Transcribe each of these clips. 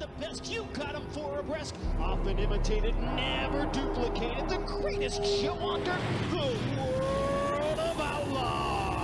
the best, you got him 4 abreast. Often imitated, never duplicated. The greatest show on dirt, the World of Outlaws.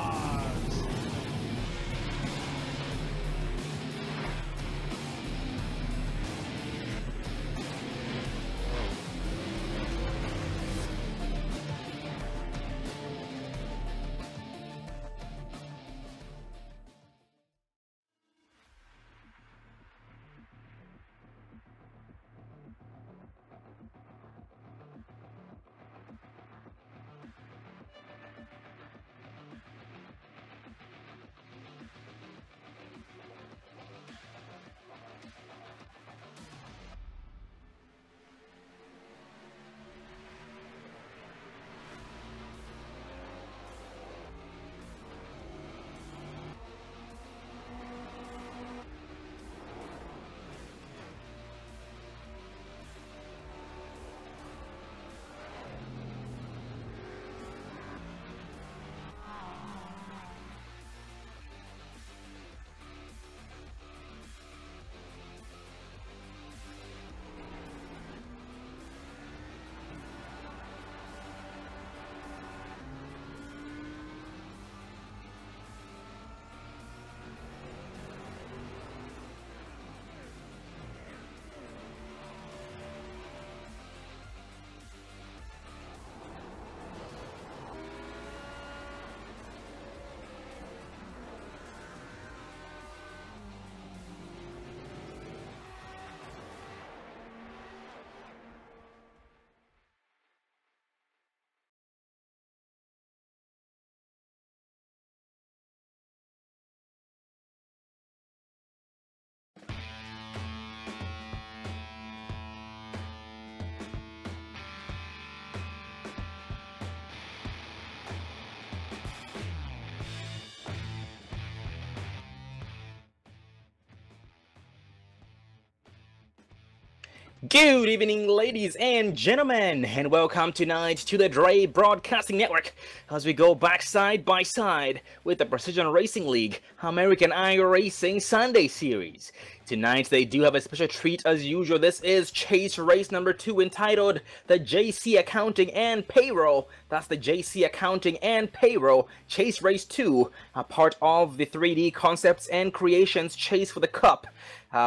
Good evening, ladies and gentlemen, and welcome tonight to the Dre Broadcasting Network as we go back side by side with the Precision Racing League American iRacing Sunday Series. Tonight they do have a special treat as usual. This is Chase Race number 2 entitled the JC Accounting and Payroll. That's the JC Accounting and Payroll Chase Race 2, a part of the 3D Concepts and Creations Chase for the Cup.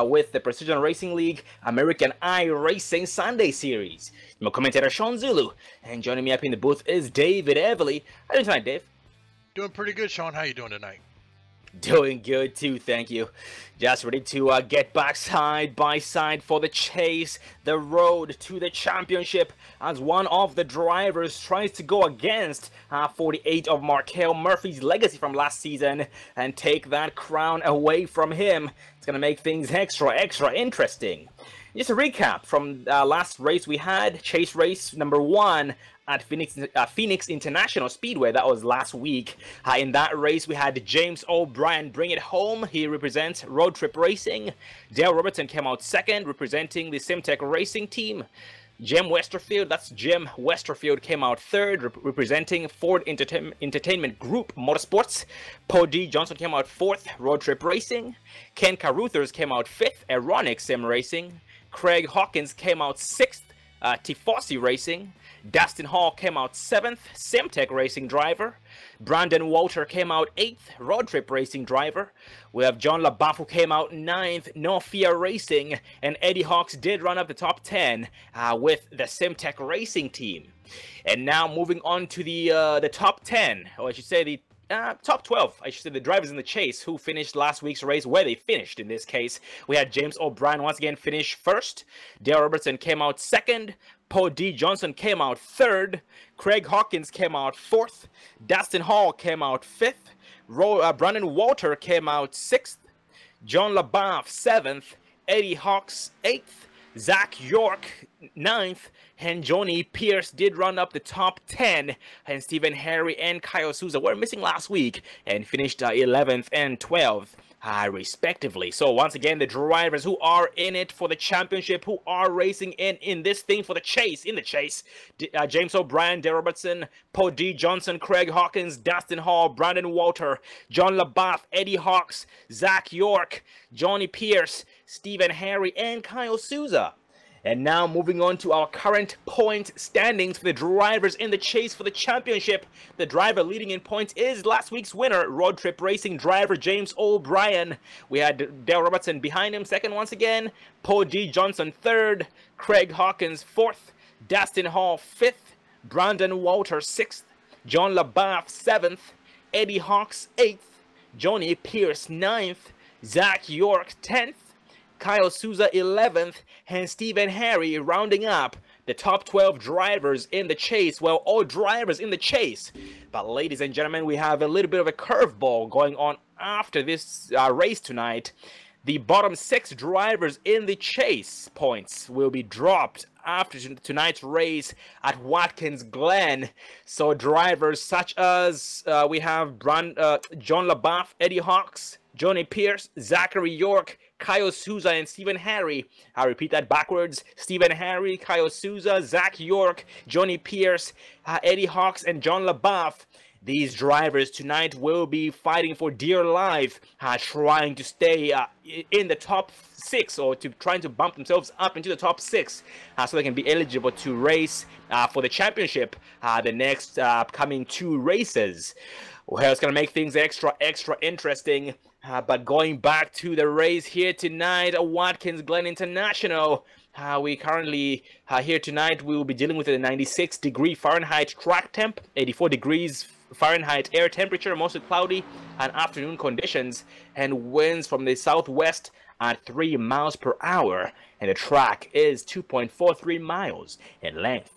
With the Precision Racing League American iRacing Sunday Series. My commentator Sean Zulu, and joining me up in the booth is David Everly. How are you doing tonight, Dave? Doing pretty good, Sean. How you doing tonight? Doing good too, thank you. Just ready to get back side by side for the chase, the road to the championship, as one of the drivers tries to go against 48 of Markel Murphy's legacy from last season and take that crown away from him. It's going to make things extra interesting. Just a recap from last race we had, Chase Race number 1 at Phoenix International Speedway. That was last week. In that race, we had James O'Brien bring it home. He represents Road Trip Racing. Dale Robertson came out second, representing the Simtech Racing team. Jim Westerfield came out third, representing Ford Entertainment Group Motorsports. Paul D. Johnson came out fourth, Road Trip Racing. Ken Caruthers came out fifth, Aeronix Sim Racing. Craig Hawkins came out sixth, Tifosi Racing. Dustin Hall came out 7th, Simtech Racing driver. Brandon Walter came out 8th, Road Trip Racing driver. We have John LaBeouf who came out 9th, No Fear Racing. And Eddie Hawks did run up the top 10 with the Simtech Racing team. And now moving on to the top 10, or I should say the top 12, I should say, the drivers in the chase who finished last week's race, where they finished in this case. We had James O'Brien once again finish first. Dale Robertson came out second. Paul D. Johnson came out third. Craig Hawkins came out fourth. Dustin Hall came out fifth. Brandon Walter came out sixth. John LaBeouf 7th. Eddie Hawks 8th. Zach York 9th, and Johnny Pierce did run up the top 10, and Stephen Harry and Kyle Souza were missing last week and finished 11th and 12th respectively. So once again, the drivers who are in it for the championship, who are racing in this thing for the chase, James O'Brien, Dale Robertson, Paul D. Johnson, Craig Hawkins, Dustin Hall, Brandon Walter, John LaBeouf, Eddie Hawks, Zach York, Johnny Pierce, Stephen Harry, and Kyle Souza. And now moving on to our current point standings for the drivers in the chase for the championship. The driver leading in points is last week's winner, Road Trip Racing driver James O'Brien. We had Dale Robertson behind him second once again, Paul D. Johnson third, Craig Hawkins fourth, Dustin Hall fifth, Brandon Walter sixth, John LaBeouf seventh, Eddie Hawks eighth, Johnny Pierce ninth, Zach York 10th, Kyle Souza 11th, and Stephen Harry rounding up the top 12 drivers in the chase. Well, all drivers in the chase. But ladies and gentlemen, we have a little bit of a curveball going on after this race tonight. The bottom 6 drivers in the chase points will be dropped after tonight's race at Watkins Glen. So drivers such as we have John LaBeouf, Eddie Hawks, Johnny Pierce, Zachary York, Kyle Souza, and Stephen Harry. I'll repeat that backwards. Stephen Harry, Kyle Souza, Zach York, Johnny Pierce, Eddie Hawks, and John LaBeouf. These drivers tonight will be fighting for dear life, trying to stay in the top 6, or trying to bump themselves up into the top 6 so they can be eligible to race for the championship the next upcoming 2 races. Well, it's going to make things extra interesting. But going back to the race here tonight at Watkins Glen International, we currently here tonight we will be dealing with a 96-degree Fahrenheit track temp, 84 degrees Fahrenheit air temperature, mostly cloudy, and afternoon conditions, and winds from the southwest at 3 miles per hour, and the track is 2.43 miles in length.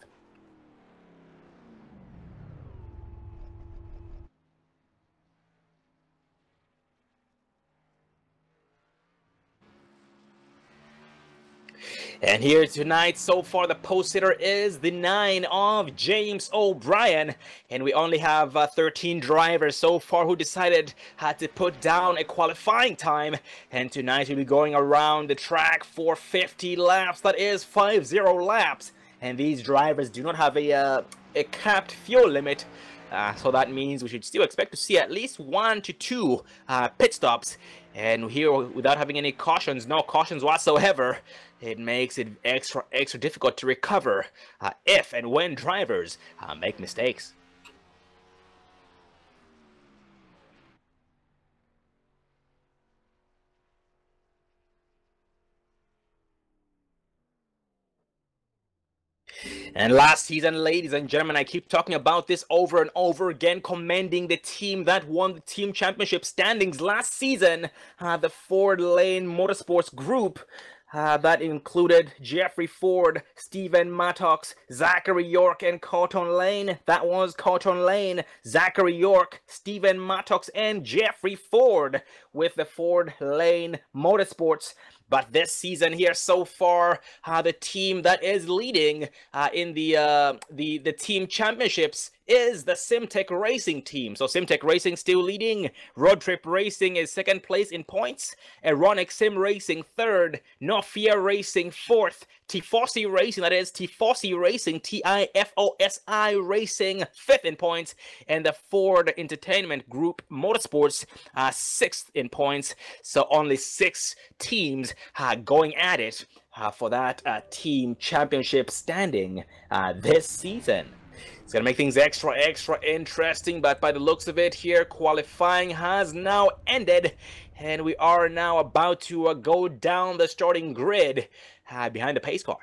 And here tonight, so far, the post hitter is the 9 of James O'Brien. And we only have 13 drivers so far who decided to put down a qualifying time. And tonight we'll be going around the track for 50 laps. That is 50 laps. And these drivers do not have a capped fuel limit. So that means we should still expect to see at least 1 to 2 pit stops. And here, without having any cautions, no cautions whatsoever, it makes it extra difficult to recover if and when drivers make mistakes. And last season, ladies and gentlemen, I keep talking about this over and over again, commending the team that won the team championship standings last season, the Ford Lane Motorsports Group. That included Jeffrey Ford, Stephen Mattox, Zachary York, and Cotton Lane. That was Cotton Lane, Zachary York, Stephen Mattox, and Jeffrey Ford with the Ford Lane Motorsports. But this season here so far, the team that is leading in the team championships is the Simtech Racing team. So Simtech Racing still leading. Road Trip Racing is second place in points. Ironic Sim Racing third. Nofia Racing fourth. Tifosi Racing, that is Tifosi Racing, Tifosi Racing, fifth in points. And the Ford Entertainment Group Motorsports, sixth in points. So only 6 teams going at it for that team championship standing this season. It's going to make things extra interesting, but by the looks of it here, qualifying has now ended, and we are now about to go down the starting grid behind the pace car.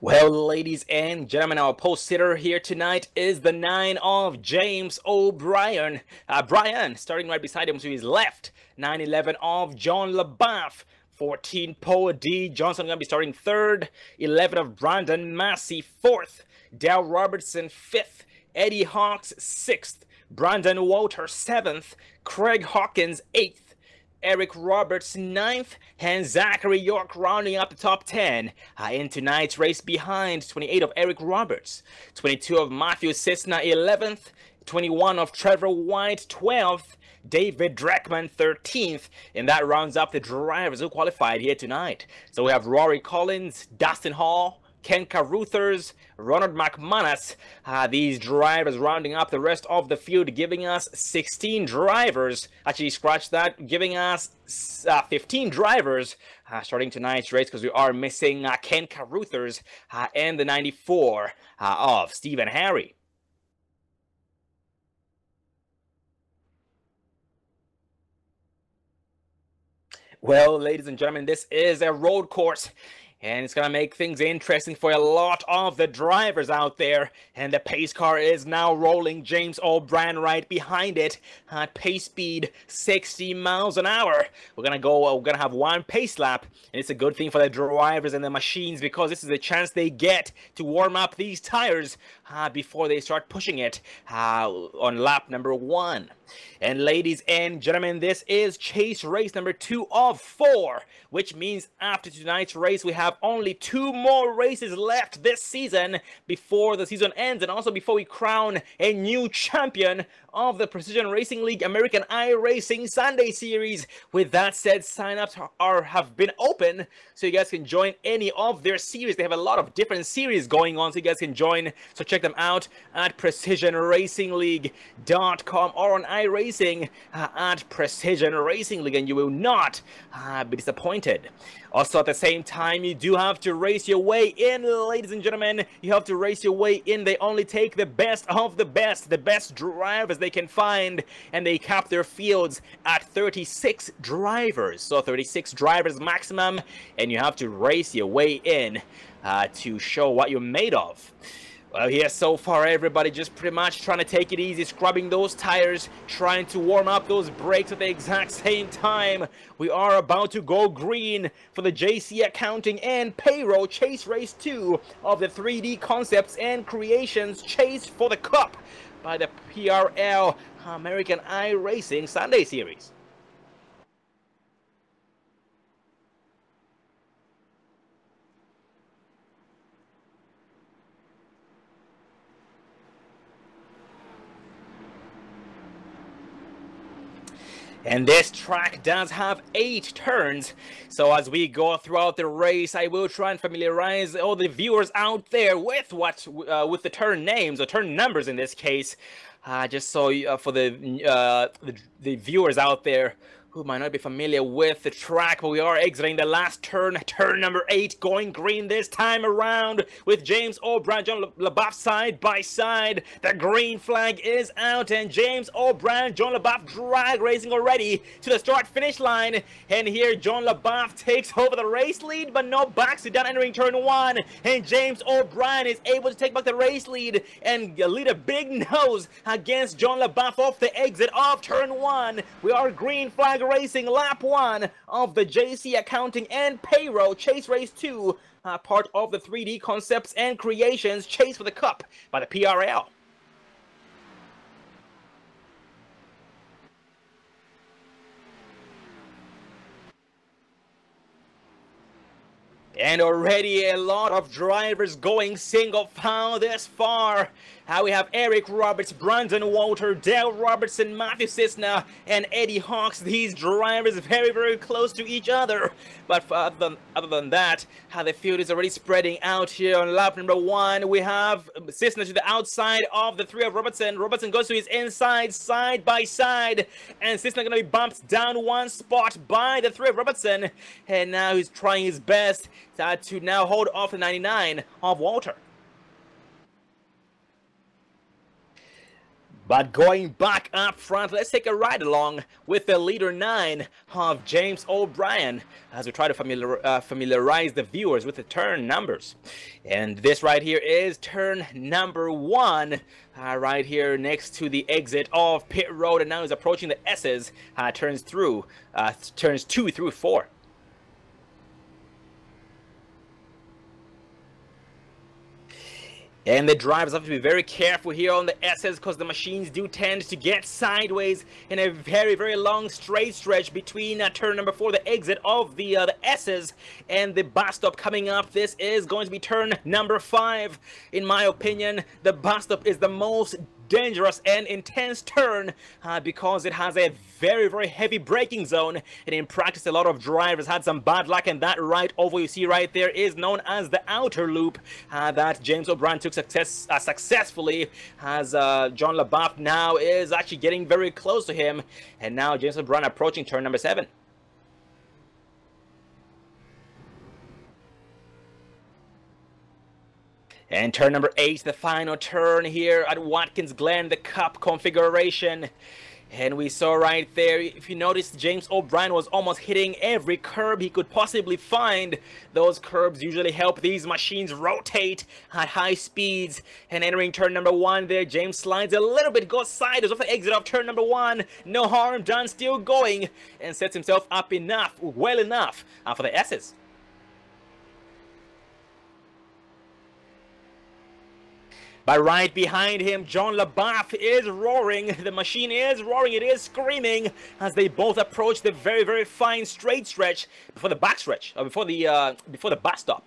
Well, ladies and gentlemen, our post sitter here tonight is the 9 of James O'Brien. Brian, starting right beside him to his left. 9-11 of John LaBeouf. 14 Poe D. Johnson going to be starting third. 11 of Brandon Massey, fourth. Dale Robertson, fifth. Eddie Hawks, sixth. Brandon Walter, seventh. Craig Hawkins, eighth. Eric Roberts, 9th, and Zachary York rounding up the top 10. In tonight's race behind 28 of Eric Roberts, 22 of Matthew Cisna, 11th, 21 of Trevor White, 12th, David Dreckman, 13th, and that rounds up the drivers who qualified here tonight. So we have Rory Collins, Dustin Hall, Ken Caruthers, Ronald McManus, these drivers rounding up the rest of the field, giving us 16 drivers. Actually, scratch that, giving us 15 drivers starting tonight's race, because we are missing Ken Caruthers and the 94 of Stephen Harry. Well, ladies and gentlemen, this is a road course, and it's going to make things interesting for a lot of the drivers out there. And the pace car is now rolling. James O'Brien right behind it at pace speed 60 miles an hour. We're going to have one pace lap. And it's a good thing for the drivers and the machines, because this is the chance they get to warm up these tires before they start pushing it on lap number 1. And ladies and gentlemen, this is chase race number 2 of 4, which means after tonight's race, we have only 2 more races left this season before the season ends, and also before we crown a new champion of the Precision Racing League American iRacing Sunday Series. With that said, sign-ups have been open, so you guys can join any of their series. They have a lot of different series going on, so you guys can join. So check them out at precisionracingleague.com or on iRacing at Precision Racing League, and you will not be disappointed. Also, at the same time, you do have to race your way in, ladies and gentlemen. You have to race your way in. They only take the best of the best drivers they can find, and they cap their fields at 36 drivers. So 36 drivers maximum, and you have to race your way in to show what you're made of. Well, here so far, everybody just pretty much trying to take it easy, scrubbing those tires, trying to warm up those brakes at the exact same time. We are about to go green for the JC Accounting and Payroll Chase Race 2 of the 3D Concepts and Creations Chase for the Cup by the PRL American iRacing Sunday Series. And this track does have 8 turns, so as we go throughout the race, I will try and familiarize all the viewers out there with with the turn names, or turn numbers in this case, just so for the viewers out there who might not be familiar with the track. But we are exiting the last turn, turn number 8, going green this time around with James O'Brien, John LaBeouf side by side. The green flag is out, and James O'Brien, John LaBeouf drag racing already to the start-finish line. And here John LaBeouf takes over the race lead, but no backs it down entering turn 1. And James O'Brien is able to take back the race lead and lead a big nose against John LaBeouf off the exit of turn 1. We are green flag racing lap 1 of the JC Accounting and Payroll Chase Race 2, part of the 3D Concepts and Creations Chase for the Cup by the PRL. And already a lot of drivers going single file this far. We have Eric Roberts, Brandon Walter, Dale Robertson, Matthew Cisna, and Eddie Hawks. These drivers very, very close to each other. But other than that, the field is already spreading out here on lap number 1. We have Cisna to the outside of the 3 of Robertson. Robertson goes to his inside, side by side. And Cisna going to be bumped down 1 spot by the 3 of Robertson. And now he's trying his best to now hold off the 99 of Walter. But going back up front, let's take a ride along with the leader 9 of James O'Brien as we try to familiarize the viewers with the turn numbers. And this right here is turn number 1, right here next to the exit of pit road, and now he's approaching the S's, turns 2 through 4. And the drivers have to be very careful here on the S's because the machines do tend to get sideways in a very, very long straight stretch between turn number 4, the exit of the S's, and the bus stop coming up. This is going to be turn number 5. In my opinion, the bus stop is the most dangerous and intense turn because it has a very, very heavy braking zone, and in practice a lot of drivers had some bad luck, and that right oval you see right there is known as the outer loop that James O'Brien took successfully, as John LaBeouf now is actually getting very close to him, and now James O'Brien approaching turn number 7. And turn number 8, the final turn here at Watkins Glen, the Cup configuration. And we saw right there, if you notice, James O'Brien was almost hitting every curb he could possibly find. Those curbs usually help these machines rotate at high speeds. And entering turn number 1 there, James slides a little bit, goes sideways off the exit of turn number 1. No harm done, still going, and sets himself up well enough for the S's. But right behind him, John LaBeouf is roaring. The machine is roaring. It is screaming as they both approach the very, very fine straight stretch before the back stretch, or before the bus stop.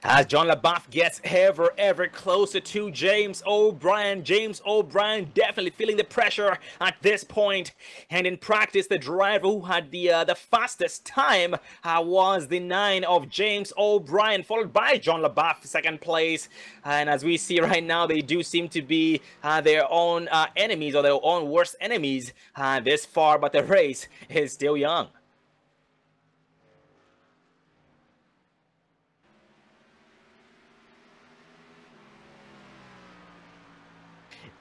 As John LaBeouf gets ever closer to James O'Brien. James O'Brien definitely feeling the pressure at this point. And in practice, the driver who had the fastest time was the 9 of James O'Brien, followed by John LaBeouf, second place. And as we see right now, they do seem to be their own enemies, or their own worst enemies this far, but the race is still young.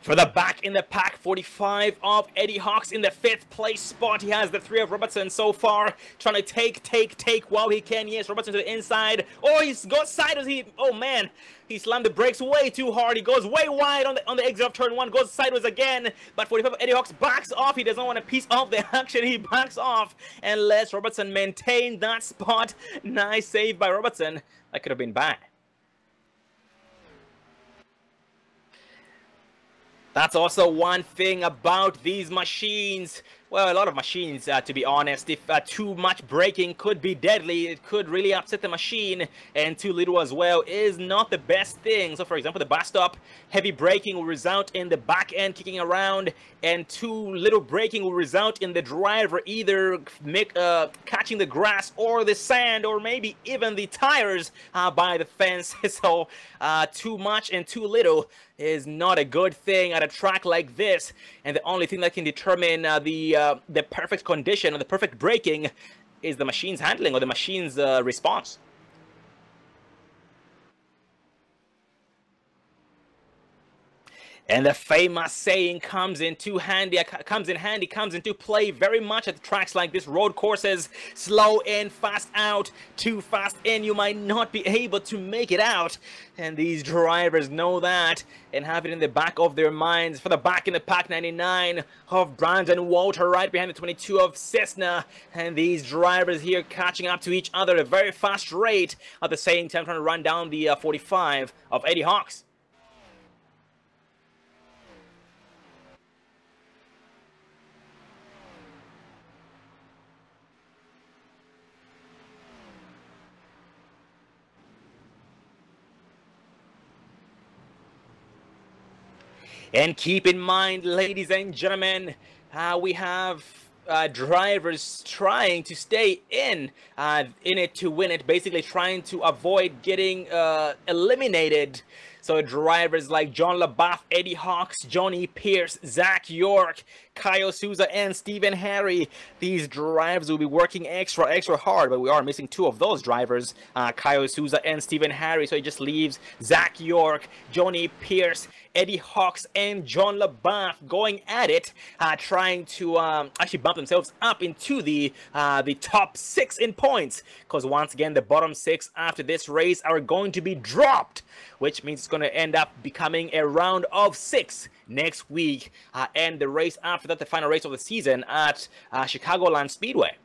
For the back in the pack, 45 of Eddie Hawks in the 5th place spot. He has the 3 of Robertson so far, trying to take while he can. Yes, Robertson to the inside. Oh, he's got sideways. Oh man, he slammed the brakes way too hard. He goes way wide on the exit of turn 1, goes sideways again. But 45 of Eddie Hawks backs off. He doesn't want a piece of the action. He backs off and lets Robertson maintain that spot. Nice save by Robertson. That could have been bad. That's also one thing about these machines. Well, a lot of machines, to be honest. If too much braking could be deadly, it could really upset the machine, and too little as well is not the best thing. So, for example, the bus stop, heavy braking will result in the back end kicking around, and too little braking will result in the driver either catching the grass or the sand, or maybe even the tires by the fence. So, too much and too little is not a good thing at a track like this, and the only thing that can determine the perfect condition or the perfect braking is the machine's handling or the machine's response. And the famous saying comes into play very much at tracks like this, road courses: slow in, fast out. Too fast in, you might not be able to make it out. And these drivers know that and have it in the back of their minds. For the back in the pack, 99 of Brandon Walter, right behind the 22 of Cessna. And these drivers here catching up to each other at a very fast rate, at the same time trying to run down the 45 of Eddie Hawks. And keep in mind, ladies and gentlemen, we have drivers trying to stay in it to win it, basically trying to avoid getting eliminated. So drivers like John LaBeouf, Eddie Hawks, Johnny Pierce, Zach York Kyle Souza and Stephen Harry. These drivers will be working extra hard, but we are missing two of those drivers, Kyle Souza and Stephen Harry. So it just leaves Zach York, Johnny Pierce, Eddie Hawks, and John LaBeouf going at it, trying to actually bump themselves up into the top 6 in points, because once again the bottom 6 after this race are going to be dropped, which means it's going to end up becoming a round of 6 next week, and the race after that, the final race of the season at Chicagoland Speedway.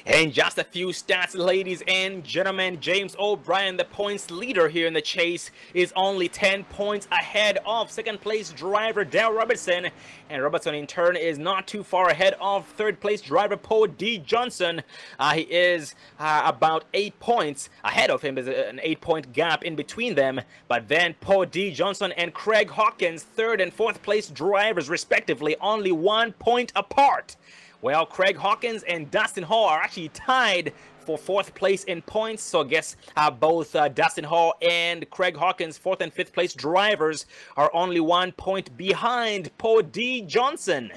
And just a few stats, ladies and gentlemen. James O'Brien, the points leader here in the chase, is only 10 points ahead of second place driver Dale Robertson. And Robertson in turn is not too far ahead of third place driver Paul D. Johnson. He is about 8 points ahead of him. There's an 8-point gap in between them. But then Paul D. Johnson and Craig Hawkins, third and fourth place drivers respectively, only 1 point apart. Well, Craig Hawkins and Dustin Hall are actually tied for fourth place in points. So I guess both Dustin Hall and Craig Hawkins, fourth and fifth place drivers, are only 1 point behind Paul D. Johnson.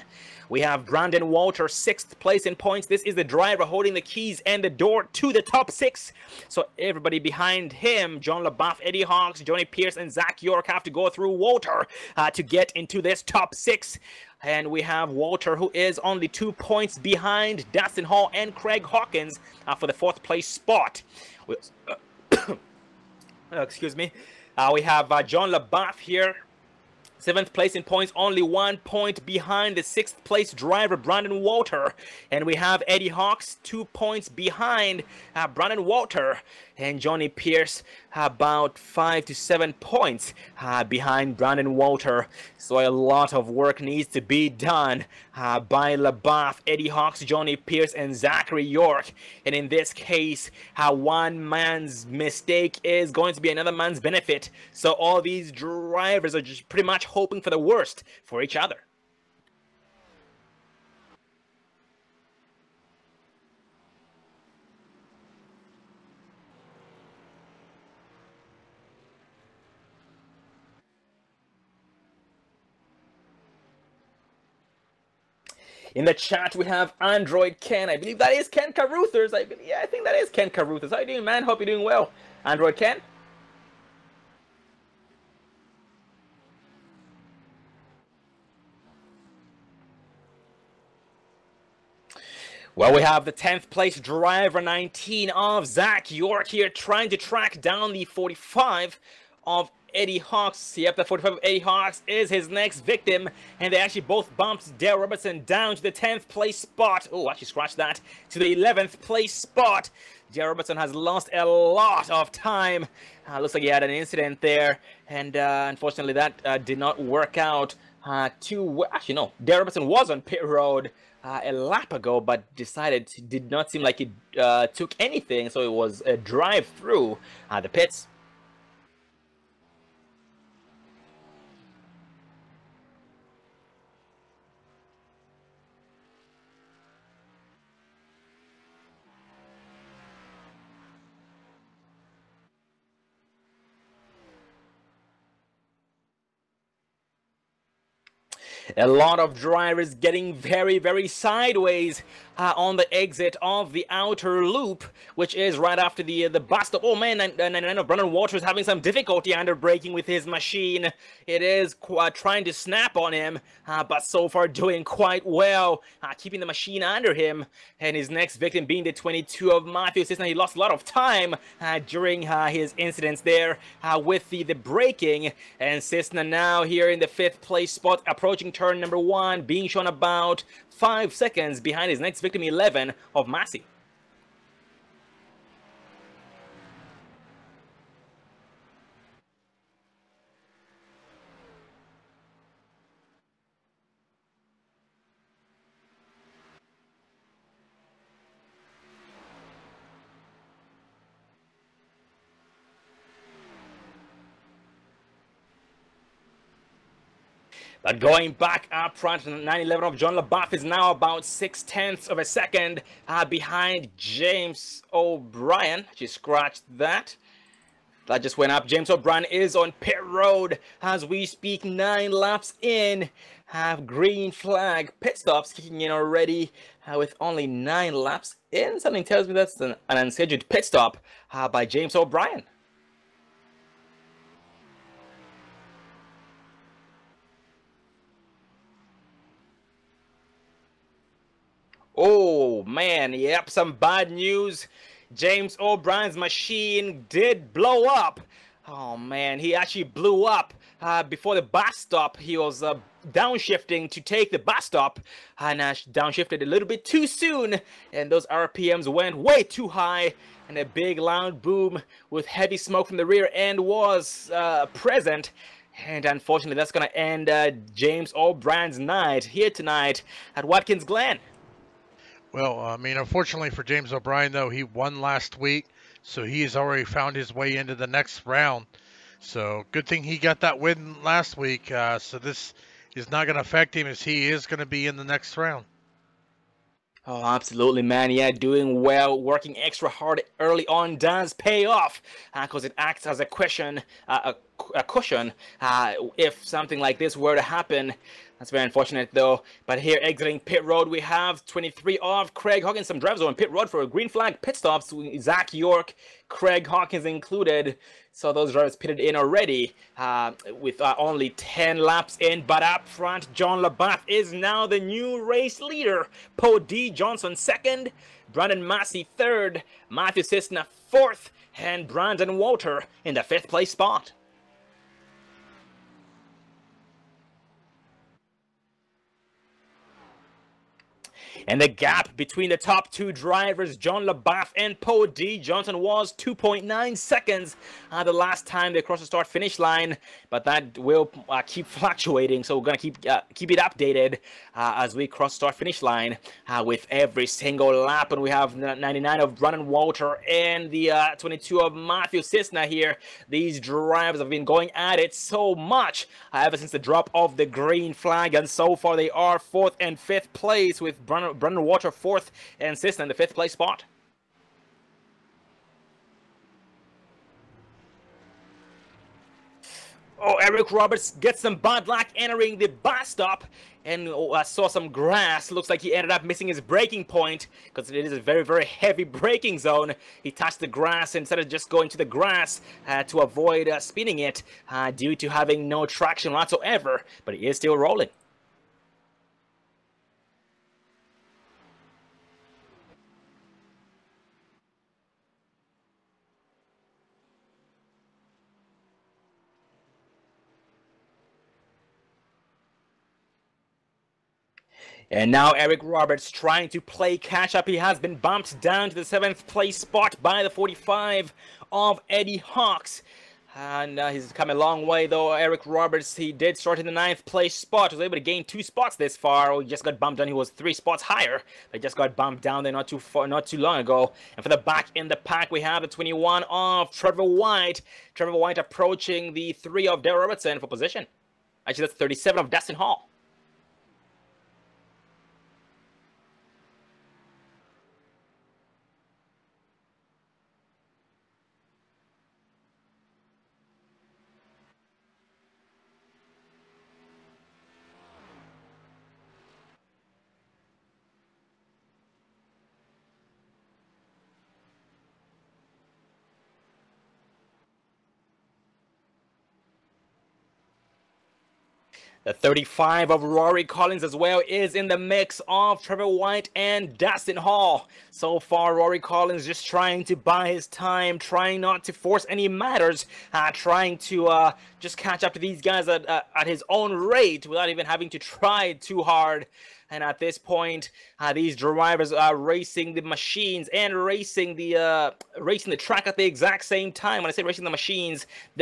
We have Brandon Walter, 6th place in points. This is the driver holding the keys and the door to the top 6. So everybody behind him, John LaBeouf, Eddie Hawks, Johnny Pierce, and Zach York have to go through Walter to get into this top 6. And we have Walter, who is only 2 points behind Dustin Hall and Craig Hawkins for the 4th place spot. Excuse me. We have John LaBeouf here, 7th place in points, only 1 point behind the 6th place driver Brandon Walter. And we have Eddie Hawks, 2 points behind Brandon Walter. And Johnny Pierce about 5 to 7 points behind Brandon Walter. So a lot of work needs to be done by LaBeouf, Eddie Hawks, Johnny Pierce, and Zachary York. And in this case, one man's mistake is going to be another man's benefit. So all these drivers are just pretty much hoping for the worst for each other. In the chat, we have Android Ken. I believe that is Ken Caruthers. I think that is Ken Caruthers. How you doing, man? Hope you're doing well. Android Ken? Well, we have the 10th place driver, 19 of Zach York here, trying to track down the 45 of Eddie Hawks. Yep, the 45 of Eddie Hawks is his next victim, and they actually both bumped Dale Robertson down to the 10th place spot. Oh, actually scratch that, to the 11th place spot. Dale Robertson has lost a lot of time. Looks like he had an incident there, and unfortunately that did not work out too well. Actually, no, Dale Robertson was on pit road a lap ago, but did not seem like it took anything, so it was a drive through the pits. A lot of drivers getting very sideways on the exit of the outer loop, which is right after the bus stop. Oh man, and I know Brandon Walter is having some difficulty under braking with his machine. It is trying to snap on him, but so far doing quite well, keeping the machine under him. And his next victim being the 22 of Matthew Cisna. He lost a lot of time during his incidents there with the braking. And Cisna now here in the 5th place spot, approaching turn number 1, being shown about 5 seconds behind his next victim, 11 of Massey. But going back up front, 911 of John LaBeouf is now about 0.6 of a second behind James O'Brien. She scratched that. That just went up. James O'Brien is on pit road as we speak, 9 laps in. Have green flag pit stops kicking in already with only 9 laps in. Something tells me that's an unscheduled pit stop by James O'Brien. Oh man, yep, some bad news. James O'Brien's machine did blow up. Oh man, he actually blew up before the bus stop. He was downshifting to take the bus stop and downshifted a little bit too soon, and those RPMs went way too high, and a big loud boom with heavy smoke from the rear end was present. And unfortunately, that's going to end James O'Brien's night here tonight at Watkins Glen. Well, I mean, unfortunately for James O'Brien, though, he won last week, so he has already found his way into the next round. So good thing he got that win last week. So this is not going to affect him, as he is going to be in the next round. Oh, absolutely, man. Yeah, doing well, working extra hard early on does pay off because it acts as a cushion, if something like this were to happen. That's very unfortunate, though. But here, exiting pit road, we have 23 of Craig Hawkins. Some drivers on pit road for a green flag pit stops. Zach York, Craig Hawkins included. So those drivers pitted in already with only 10 laps in. But up front, John LaBeouf is now the new race leader. Poe D. Johnson second, Brandon Massey third, Matthew Cisna fourth, and Brandon Walter in the 5th place spot. And the gap between the top 2 drivers, John LaBeouf and Poe D. Johnson, was 2.9 seconds the last time they crossed the start-finish line. But that will keep fluctuating, so we're going to keep it updated as we cross start-finish line with every single lap. And we have 99 of Brandon Walter and the 22 of Matthew Cisna here. These drivers have been going at it so much ever since the drop of the green flag, and so far they are 4th and 5th place, with Brandon Walter 4th and Cisna in the 5th place spot. Oh, Eric Roberts gets some bad luck entering the bus stop, and saw some grass. Looks like he ended up missing his braking point because it is a very, very heavy braking zone. He touched the grass instead of just going to the grass to avoid spinning it due to having no traction whatsoever, but he is still rolling. And now Eric Roberts trying to play catch up. He has been bumped down to the 7th place spot by the 45 of Eddie Hawks. And he's come a long way, though. Eric Roberts, he did start in the 9th place spot. Was able to gain 2 spots this far. He just got bumped down. He was 3 spots higher. They just got bumped down there not too long ago. And for the back in the pack, we have the 21 of Trevor White. Trevor White approaching the 3 of Dale Robertson for position. Actually, that's 37 of Dustin Hall. The 35 of Rory Collins as well is in the mix of Trevor White and Dustin Hall. So far, Rory Collins just trying to buy his time, trying not to force any matters, trying to just catch up to these guys at his own rate without even having to try too hard. And at this point, these drivers are racing the machines and racing the track at the exact same time. When I say racing the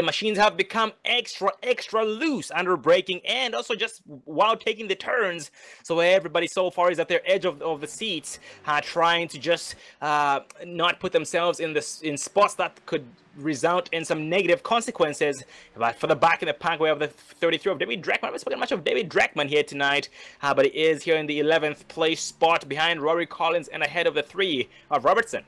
machines have become extra loose under braking and also just while taking the turns. So everybody so far is at their edge of the seats, trying to just not put themselves in spots that could result in some negative consequences. But for the back in the pack, we have the 33 of David Dreckman. I haven't spoken much of David Dreckman here tonight, but he is here in the 11th place spot behind Rory Collins and ahead of the 3 of Robertson.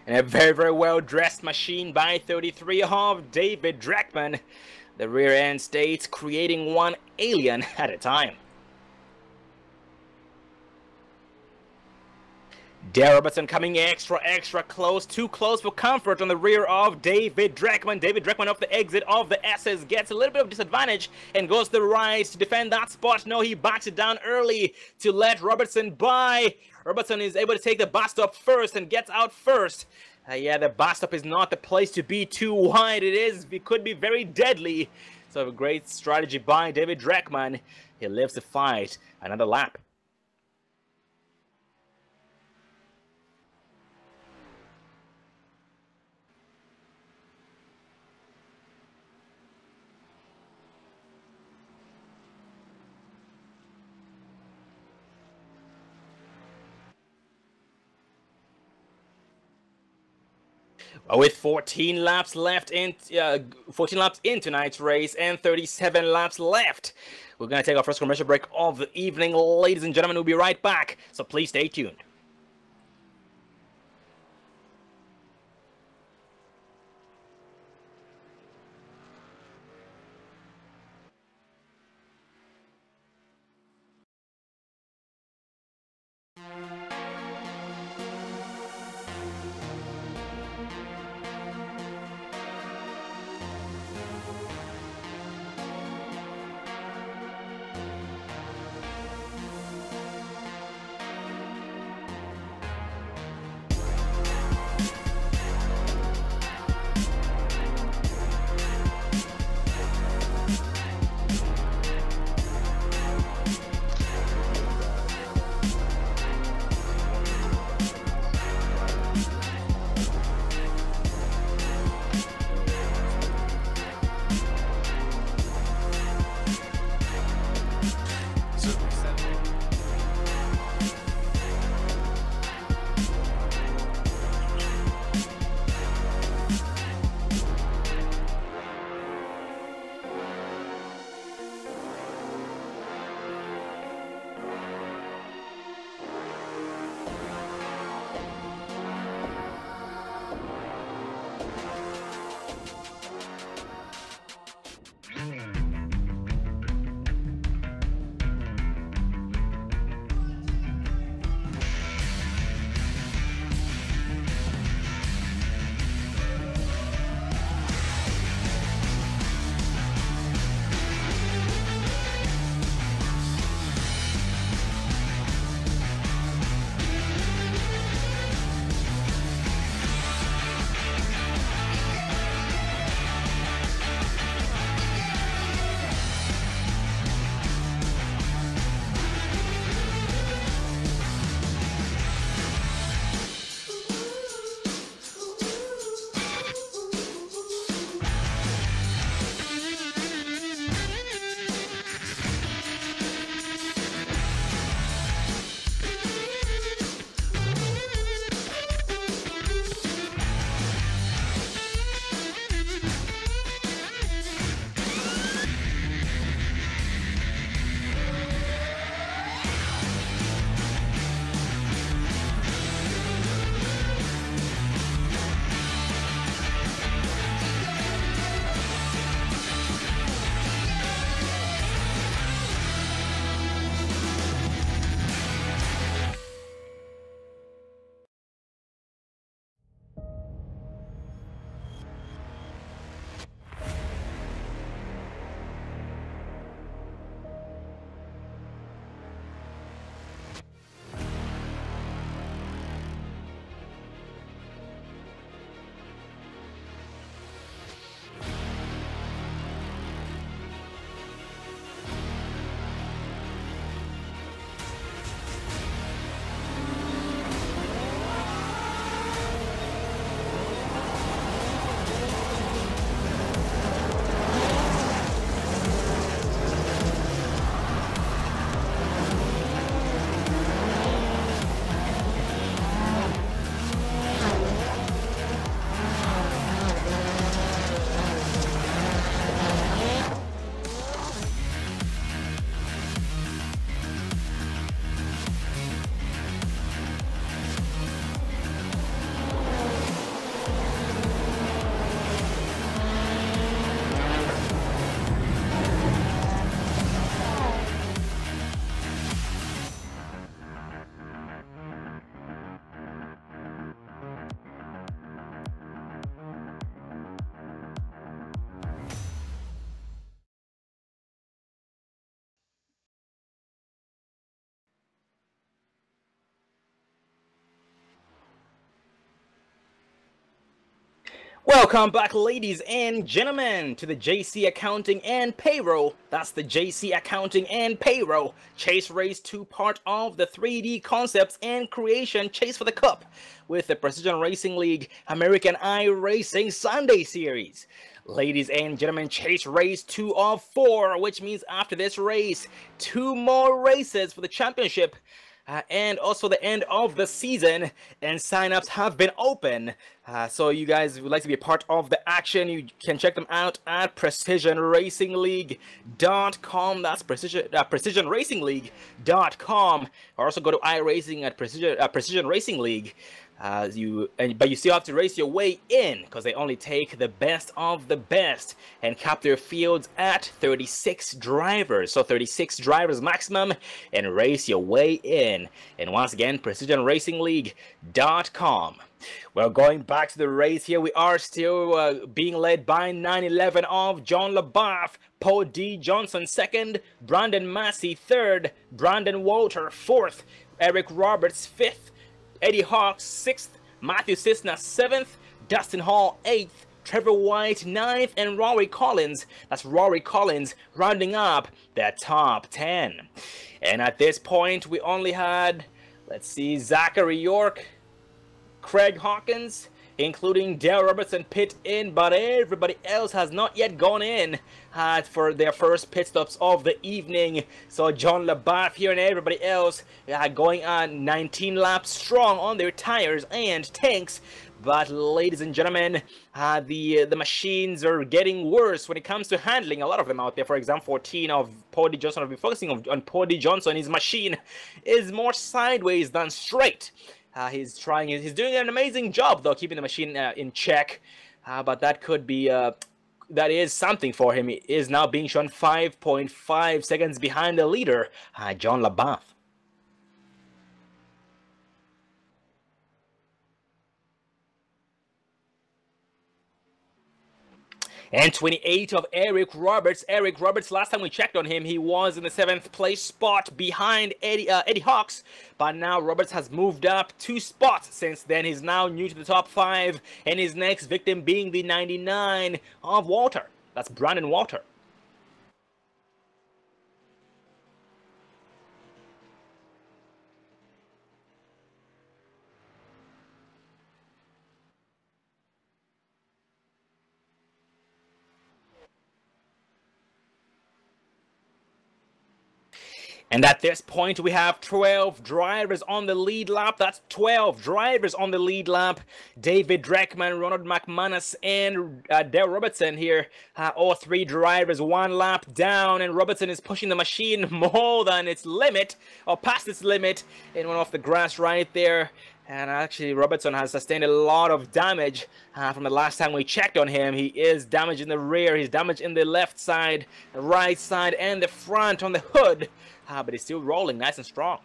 And a very, very well-dressed machine by 33 of David Dreckman. The rear end stays creating one alien at a time. Dale Robertson coming extra close, too close for comfort on the rear of David Dreckman. David Dreckman off the exit of the S's gets a little bit of disadvantage and goes to the right to defend that spot. No, he backs it down early to let Robertson by. Robertson is able to take the bar stop first and gets out first. Yeah, the bar stop is not the place to be too wide. It could be very deadly. So a great strategy by David Dreckman. He lives to fight another lap. With 14 laps left in, 14 laps in tonight's race and 37 laps left, we're going to take our first commercial break of the evening, ladies and gentlemen. We'll be right back, so please stay tuned. Welcome back, ladies and gentlemen, to the JC Accounting and Payroll. That's the JC Accounting and Payroll Chase Race 2 part of the 3D Concepts and Creation Chase for the Cup with the Precision Racing League American iRacing Sunday Series. Ladies and gentlemen, Chase Race 2 of 4, which means after this race, 2 more races for the championship. And also the end of the season, and sign-ups have been open. So you guys would like to be a part of the action, you can check them out at precisionracingleague.com. That's precisionracingleague.com. Or also go to iRacing at Precision Racing League. But you still have to race your way in, because they only take the best of the best and cap their fields at 36 drivers. So 36 drivers maximum, and race your way in. And once again, precisionracingleague.com. Well, going back to the race here, we are still being led by 911 of John LaBeouf, Paul D. Johnson second, Brandon Massey third, Brandon Walter fourth, Eric Roberts fifth, Eddie Hawks 6th, Matthew Cisna 7th, Dustin Hall 8th, Trevor White 9th, and Rory Collins, that's Rory Collins, rounding up the top 10. And at this point, we only had, let's see, Zachary York, Craig Hawkins, including Dale Robertson pit in, but everybody else has not yet gone in for their first pit stops of the evening. So John LaBeouf here and everybody else going on 19 laps strong on their tires and tanks. But ladies and gentlemen, the machines are getting worse when it comes to handling. A lot of them out there. For example, 14 of Paul D. Johnson. I'll be focusing on Paul D. Johnson. His machine is more sideways than straight. He's doing an amazing job though, keeping the machine in check. But that could be, that is something for him. He is now being shown 5.5 seconds behind the leader, John LaBeouf. And 28 of Eric Roberts. Eric Roberts, last time we checked on him, he was in the 7th place spot behind Eddie Hawks. But now Roberts has moved up 2 spots since then. He's now new to the top 5. And his next victim being the 99 of Walter. That's Brandon Walter. And at this point, we have 12 drivers on the lead lap. That's 12 drivers on the lead lap. David Dreckman, Ronald McManus, and Dale Robertson here. All 3 drivers 1 lap down. And Robertson is pushing the machine more than its limit, or past its limit, and went off the grass right there. And actually, Robertson has sustained a lot of damage from the last time we checked on him. He is damaged in the rear. He's damaged in the left side, the right side, and the front on the hood. But he's still rolling nice and strong.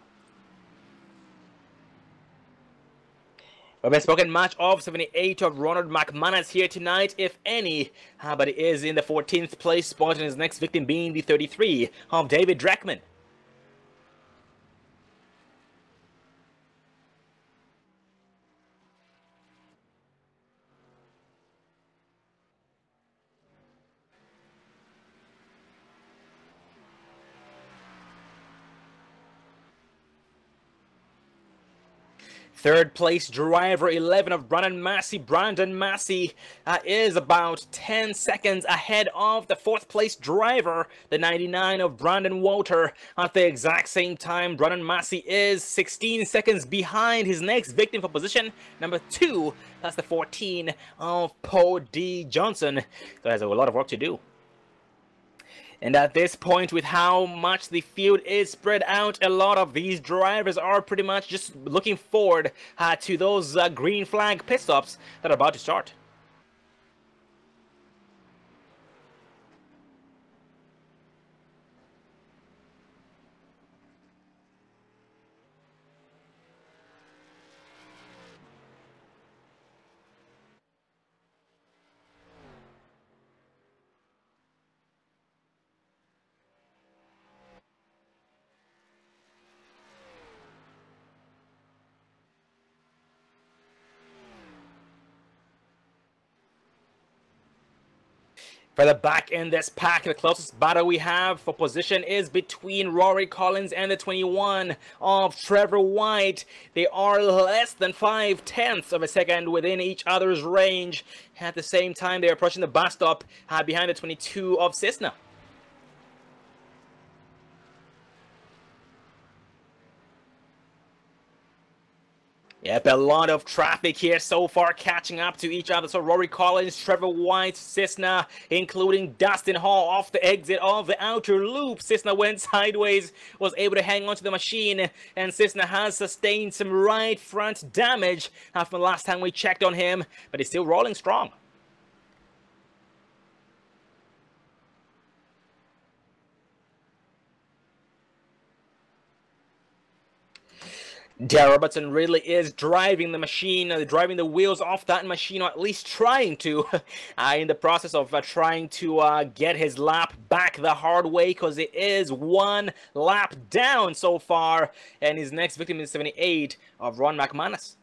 A best spoken match of 78 of Ronald McManus here tonight, if any. But he is in the 14th place spot, and his next victim being the 33 of David Dreckman. Third place driver 11 of Brandon Massey. Brandon Massey is about 10 seconds ahead of the 4th place driver, the 99 of Brandon Walter. At the exact same time, Brandon Massey is 16 seconds behind his next victim for position number 2. That's the 14 of Paul D. Johnson. So has a lot of work to do. And at this point, with how much the field is spread out, a lot of these drivers are pretty much just looking forward to those green flag pit stops that are about to start. Further back in this pack, the closest battle we have for position is between Rory Collins and the 21 of Trevor White. They are less than 0.5 of a second within each other's range. At the same time, they're approaching the bus stop behind the 22 of Cessna. Yep, a lot of traffic here so far catching up to each other. So Rory Collins, Trevor White, Cessna, including Dustin Hall off the exit of the outer loop. Cessna went sideways, was able to hang on to the machine, and Cessna has sustained some right front damage from the last time we checked on him, but he's still rolling strong. Darrell Robertson really is driving the machine, driving the wheels off that machine, or at least trying to, in the process of trying to get his lap back the hard way, because it is one lap down so far, and his next victim is 78 of Ron McManus.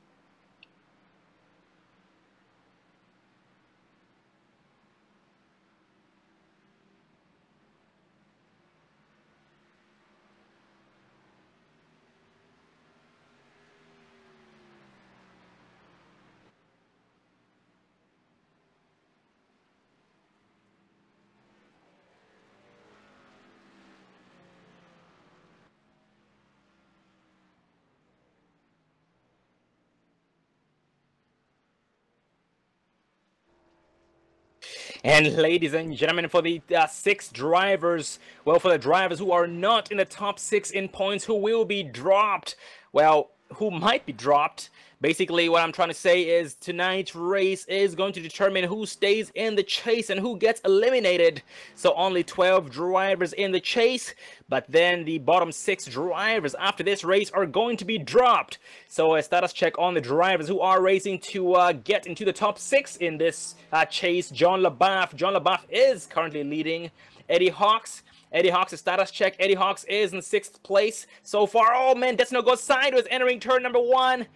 And ladies and gentlemen, for the 6 drivers, well, for the drivers who are not in the top 6 in points, who will be dropped, well, who might be dropped. Basically, what I'm trying to say is tonight's race is going to determine who stays in the chase and who gets eliminated. So only 12 drivers in the chase, but then the bottom 6 drivers after this race are going to be dropped. So a status check on the drivers who are racing to get into the top 6 in this chase. John LaBeouf. John LaBeouf is currently leading. Eddie Hawks. Eddie Hawks' status check. Eddie Hawks is in 6th place so far. Oh man, Destino goes sideways entering turn number 1.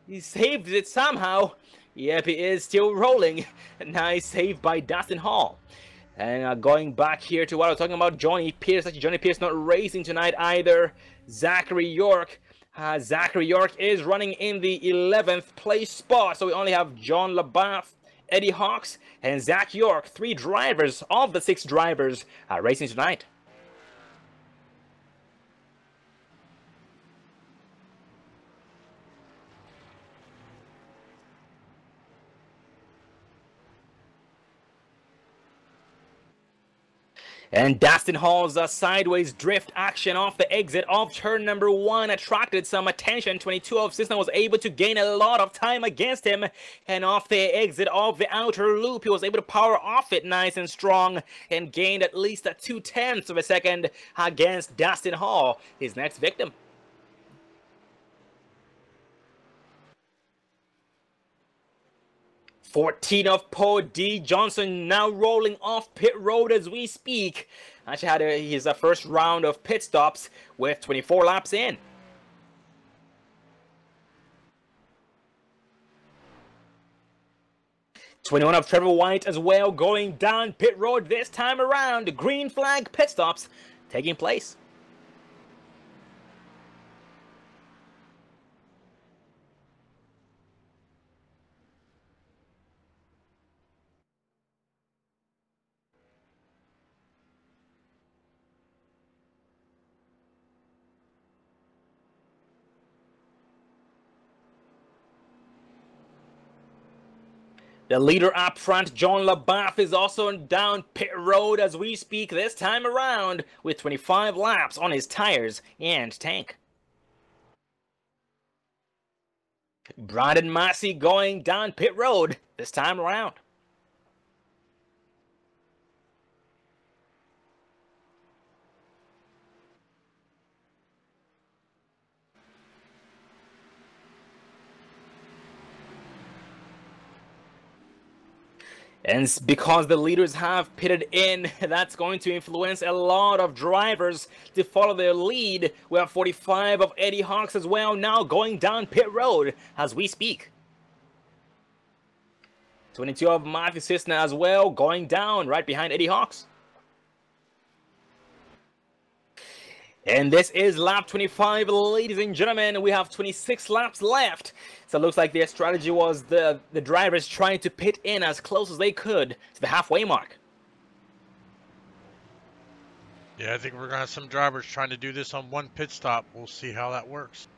He saved it somehow. Yep, he is still rolling. Nice save by Dustin Hall. And going back here to what I was talking about, Johnny Pierce. Actually, Johnny Pierce not racing tonight either. Zachary York. Zachary York is running in the 11th place spot. So we only have John LaBeouf, Eddie Hawks, and Zach York. 3 drivers of the 6 drivers racing tonight. And Dustin Hall's sideways drift action off the exit of turn number 1 attracted some attention. 22 of Cessna was able to gain a lot of time against him. And off the exit of the outer loop, he was able to power off it nice and strong and gained at least 0.2 of a second against Dustin Hall, his next victim. 14 of Paul D. Johnson now rolling off pit road as we speak. Actually had his first round of pit stops with 24 laps in. '21 of Trevor White as well going down pit road this time around. Green flag pit stops taking place. The leader up front, John LaBeouf, is also down pit road as we speak this time around with 25 laps on his tires and tank. Brandon Massey going down pit road this time around. And because the leaders have pitted in, that's going to influence a lot of drivers to follow their lead. We have 45 of Eddie Hawks as well now going down pit road as we speak. 22 of Matthew Cisna as well, going down right behind Eddie Hawks. And this is lap 25, ladies and gentlemen. We have 26 laps left. So it looks like their strategy was the drivers trying to pit in as close as they could to the halfway mark. Yeah, I think we're going to have some drivers trying to do this on one pit stop. We'll see how that works.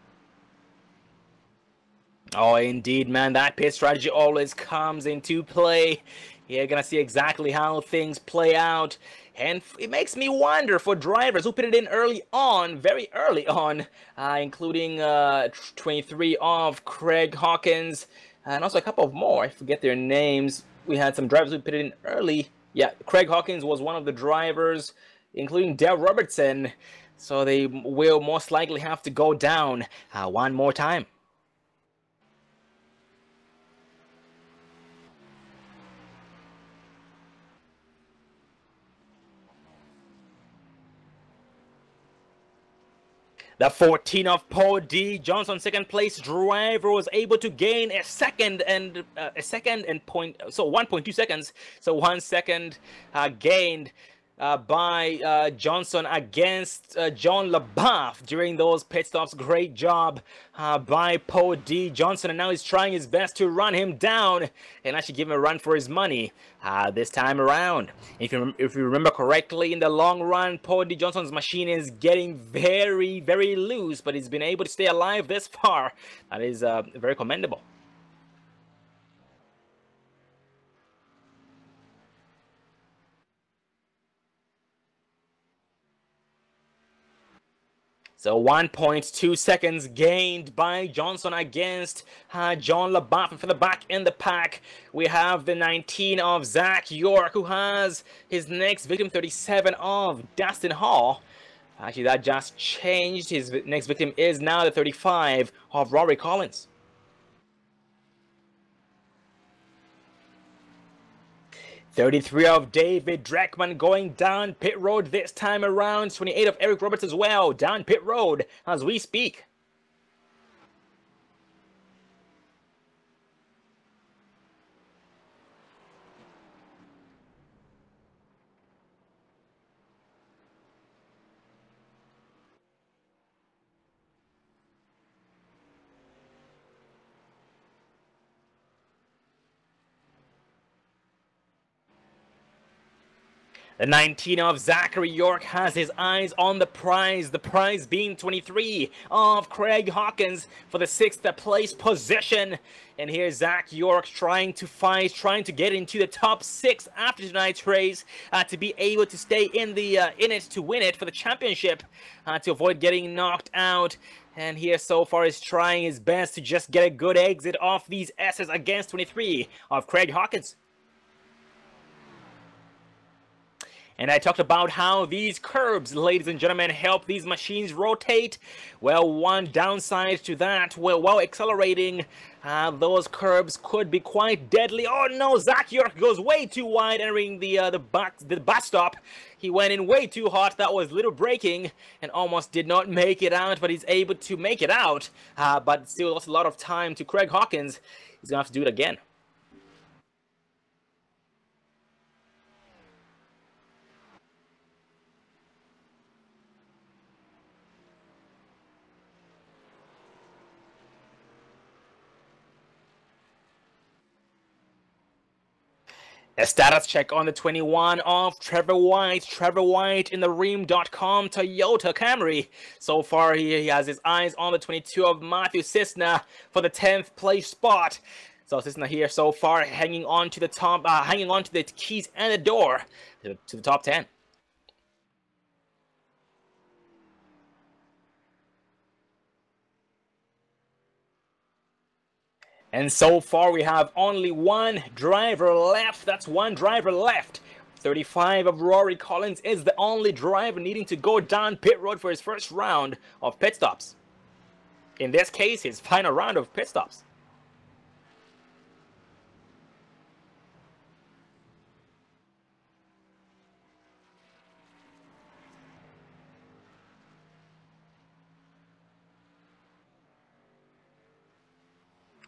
Oh, indeed, man. That pit strategy always comes into play. You're going to see exactly how things play out. And it makes me wonder for drivers who pitted in early on, very early on, including 23 of Craig Hawkins, and also a couple of more. I forget their names. We had some drivers who pitted in early. Yeah, Craig Hawkins was one of the drivers, including Dale Robertson. So they will most likely have to go down one more time. The 14 of Paul D. Johnson, second place driver, was able to gain a second and 1.2 seconds. So 1 second gained by Johnson against John LaBeouf during those pit stops. Great job by Paul D. Johnson, and now he's trying his best to run him down and actually give him a run for his money this time around. If you remember correctly, in the long run, Paul D. Johnson's machine is getting very, very loose, but he's been able to stay alive this far. That is very commendable. So 1.2 seconds gained by Johnson against John LaBeouf. And for the back in the pack, we have the 19 of Zach York, who has his next victim, 37 of Dustin Hall. Actually, that just changed. His next victim is now the 35 of Rory Collins. 33 of David Dreckman going down pit road this time around. 28 of Eric Roberts as well, down pit road as we speak. The 19 of Zachary York has his eyes on the prize being 23 of Craig Hawkins for the 6th place position. And here's Zach York trying to fight, trying to get into the top 6 after tonight's race to be able to stay in it to win it for the championship, to avoid getting knocked out. And here so far is trying his best to just get a good exit off these S's against 23 of Craig Hawkins. And I talked about how these curbs, ladies and gentlemen, help these machines rotate. Well, one downside to that, well, while accelerating, those curbs could be quite deadly. Oh no, Zach York goes way too wide entering the bus stop. He went in way too hot. That was little braking and almost did not make it out, but he's able to make it out. But still lost a lot of time to Craig Hawkins. He's going to have to do it again. A status check on the 21 of Trevor White. Trevor White in the Ream.com Toyota Camry. So far, he has his eyes on the 22 of Matthew Cisna for the 10th place spot. So Cisna here so far hanging on to the top, hanging on to the keys and the door to the top 10. And so far, we have only one driver left. That's one driver left. 35 of Rory Collins is the only driver needing to go down pit road for his first round of pit stops. In this case, his final round of pit stops.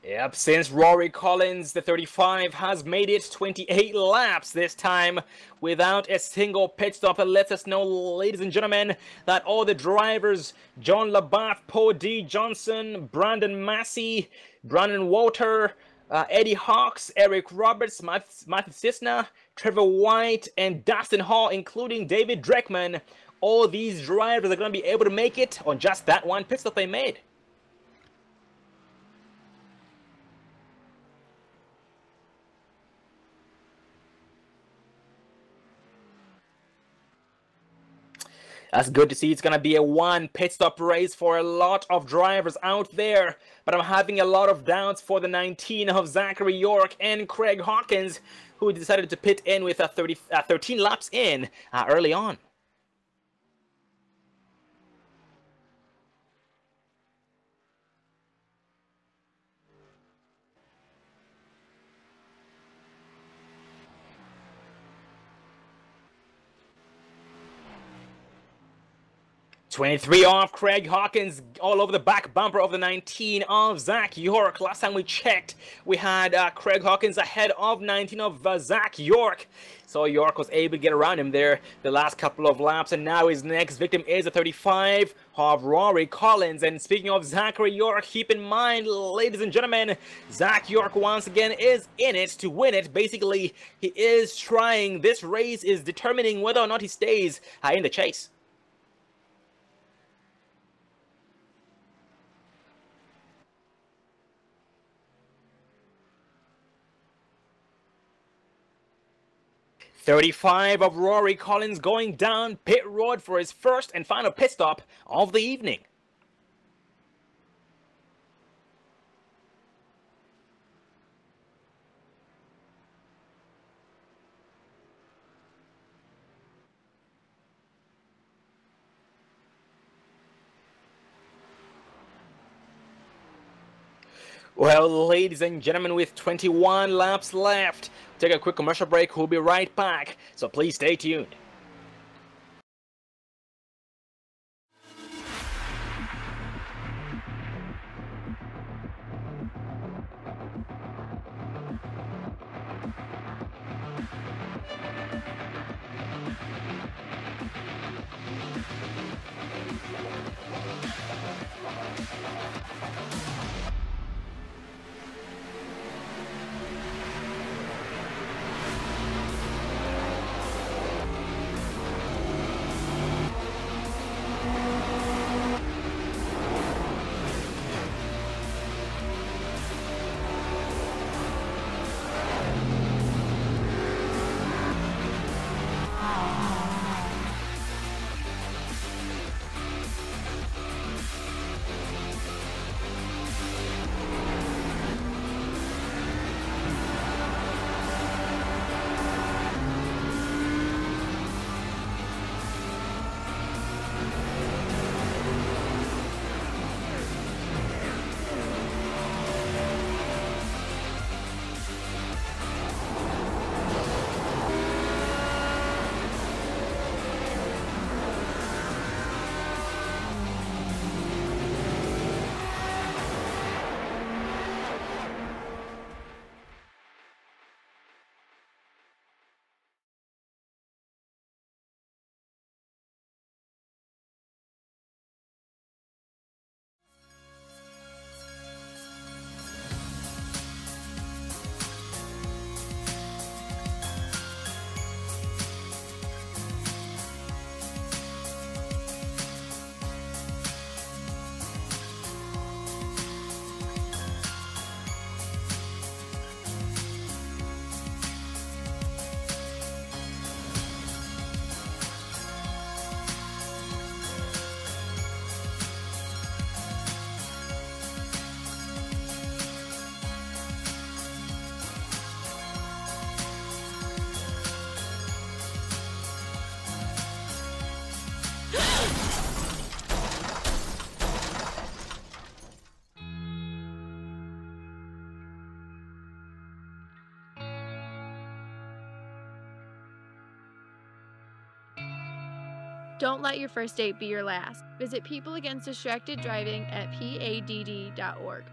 Yep, since Rory Collins, the 35, has made it 28 laps this time without a single pit stop. That lets us know, ladies and gentlemen, that all the drivers, John Labath, Paul D. Johnson, Brandon Massey, Brandon Walter, Eddie Hawks, Eric Roberts, Matthew Cisna, Trevor White, and Dustin Hall, including David Dreckman, all these drivers are going to be able to make it on just that one pit stop they made. That's good to see. It's going to be a one pit stop race for a lot of drivers out there. But I'm having a lot of doubts for the 19 of Zachary York and Craig Hawkins, who decided to pit in with 13 laps in early on. .23 off Craig Hawkins, all over the back bumper of the 19 of Zach York. Last time we checked, we had Craig Hawkins ahead of 19 of Zach York. So York was able to get around him there the last couple of laps, and now his next victim is a 35 of Rory Collins. And speaking of Zachary York, keep in mind, ladies and gentlemen, Zach York once again is in it to win it. Basically, he is trying. This race is determining whether or not he stays in the chase. .35 of Rory Collins going down pit road for his first and final pit stop of the evening. Well, ladies and gentlemen, with 21 laps left, take a quick commercial break. We'll be right back, so please stay tuned. Don't let your first date be your last. Visit People Against Distracted Driving at PADD.org.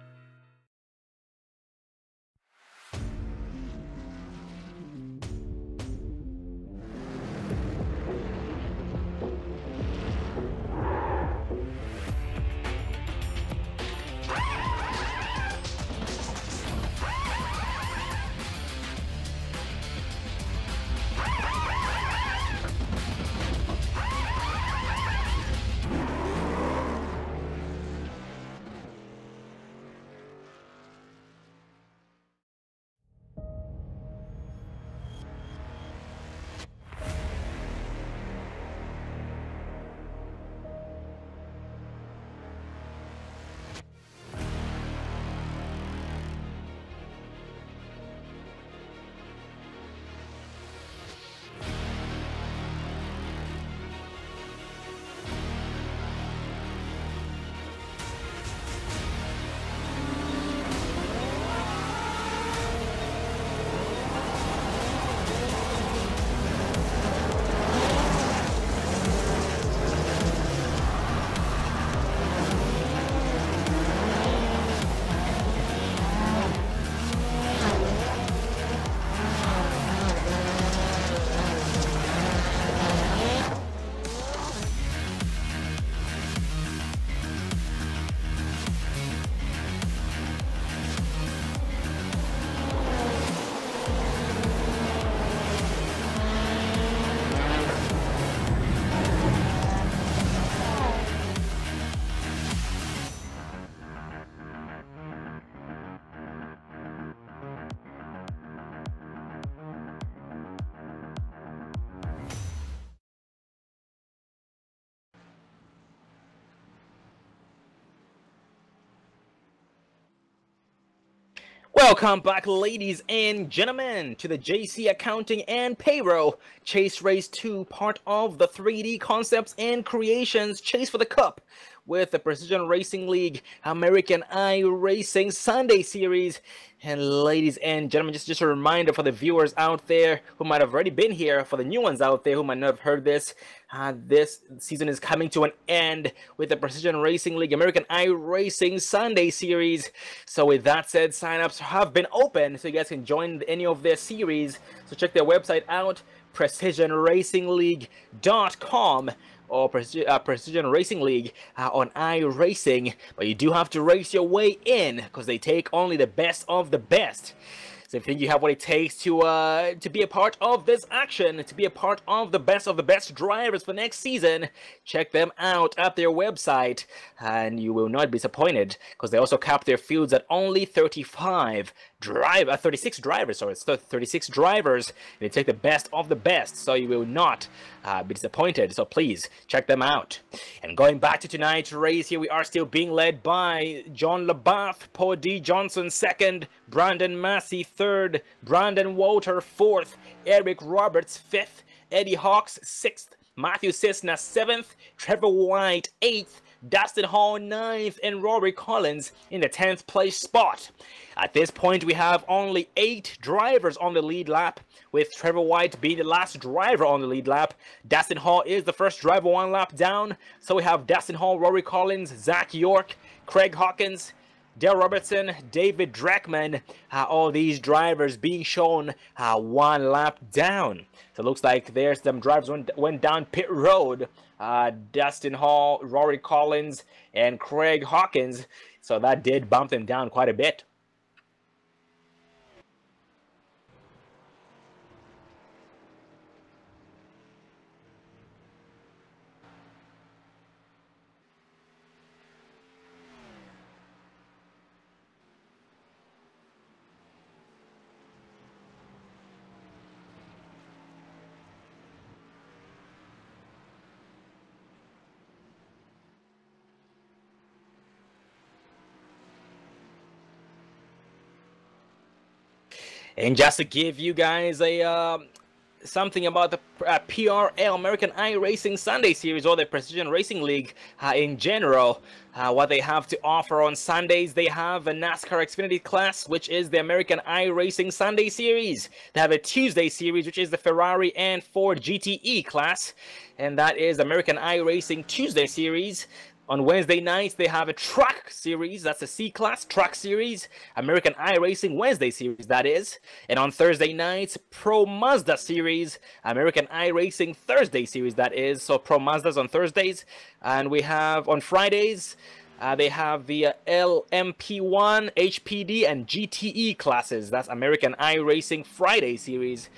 Welcome back, ladies and gentlemen, to the JC Accounting and Payroll Chase Race 2, part of the 3D Concepts and Creations Chase for the Cup with the Precision Racing League American iRacing Sunday Series. And ladies and gentlemen, just a reminder for the viewers out there who might have already been here, for the new ones out there who might not have heard this, this season is coming to an end with the Precision Racing League American iRacing Sunday Series. So with that said, signups have been open so you guys can join any of their series. So check their website out, precisionracingleague.com, or Precision Racing League on iRacing. But you do have to race your way in, because they take only the best of the best. So if you think you have what it takes to be a part of this action, to be a part of the best drivers for next season, check them out at their website, and you will not be disappointed, because they also cap their fields at only 36 drivers. So it's 36 drivers. They take the best of the best, so you will not be disappointed. So please check them out. And going back to tonight's race, here we are still being led by John LaBath, Paul D. Johnson second, Brandon Massey third, Brandon Walter fourth, Eric Roberts fifth, Eddie Hawks sixth, Matthew Cisna seventh, Trevor White eighth, Dustin Hall 9th, and Rory Collins in the 10th place spot. At this point, we have only 8 drivers on the lead lap, with Trevor White being the last driver on the lead lap. Dustin Hall is the first driver 1 lap down, so we have Dustin Hall, Rory Collins, Zach York, Craig Hawkins, Dale Robertson, David Dreckman, all these drivers being shown 1 lap down. So it looks like there's some drivers went down pit road. Dustin Hall, Rory Collins, and Craig Hawkins. So that did bump them down quite a bit. And just to give you guys a something about the PRL American iRacing Sunday Series, or the Precision Racing League in general, what they have to offer on Sundays, they have a NASCAR Xfinity class, which is the American iRacing Sunday Series. They have a Tuesday Series, which is the Ferrari and Ford GTE class, and that is American iRacing Tuesday Series. On Wednesday nights, they have a Truck Series, that's a C-Class Truck Series, American iRacing Wednesday Series, that is. And on Thursday nights, Pro Mazda Series, American iRacing Thursday Series, that is. So Pro Mazdas on Thursdays. And we have on Fridays, they have the LMP1, HPD, and GTE classes. That's American iRacing Friday Series.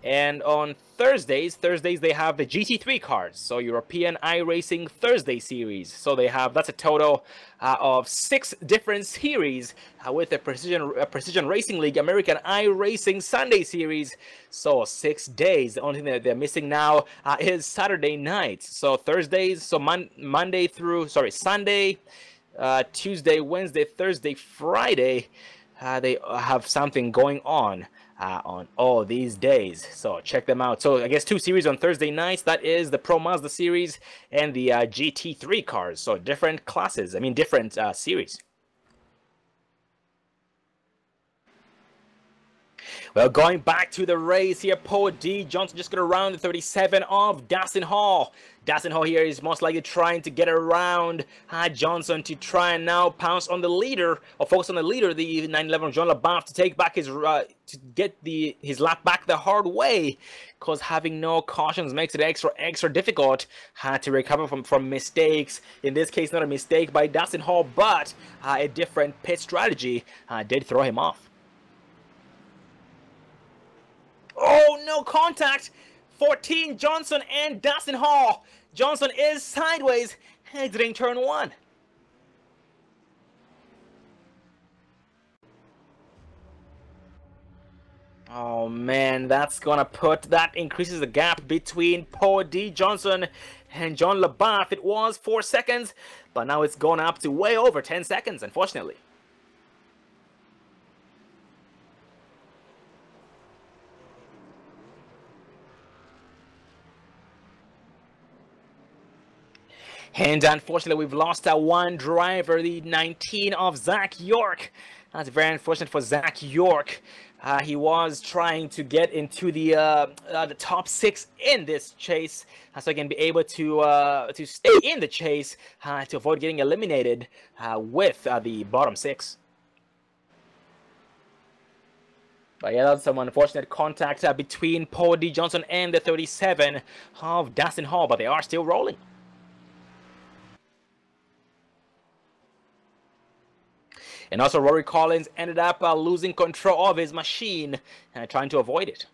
And on Thursdays they have the GT3 cars, so European iRacing Thursday Series. So they have, that's a total of 6 different series with the Precision Racing League American iRacing Sunday Series. So 6 days. The only thing that they're missing now is Saturday nights. So Thursdays, so Sunday, Tuesday, Wednesday, Thursday, Friday, they have something going on all these days. So check them out. So I guess 2 series on Thursday nights. That is the Pro Mazda Series and the GT3 cars. So different classes. I mean, different series. Well, going back to the race here, Paul D. Johnson just got around the 37 of Dustin Hall. Dustin Hall here is most likely trying to get around Johnson to try and now pounce on the leader, or focus on the leader, the 911 John LaBath, to take back his to get his lap back the hard way, because having no cautions makes it extra difficult to recover from mistakes. In this case, not a mistake by Dustin Hall, but a different pit strategy did throw him off. Oh, no contact! 14, Johnson and Dustin Hall. Johnson is sideways, exiting turn 1. Oh man, that increases the gap between Paul D. Johnson and John LaBath. It was 4 seconds, but now it's gone up to way over 10 seconds, unfortunately. And unfortunately, we've lost one driver, the 19 of Zach York. That's very unfortunate for Zach York. He was trying to get into the top 6 in this chase, so he can be able to stay in the chase to avoid getting eliminated with the bottom 6. But yeah, that's some unfortunate contact between Paul D. Johnson and the 37 of Dustin Hall, but they are still rolling. And also Rory Collins ended up losing control of his machine and trying to avoid it.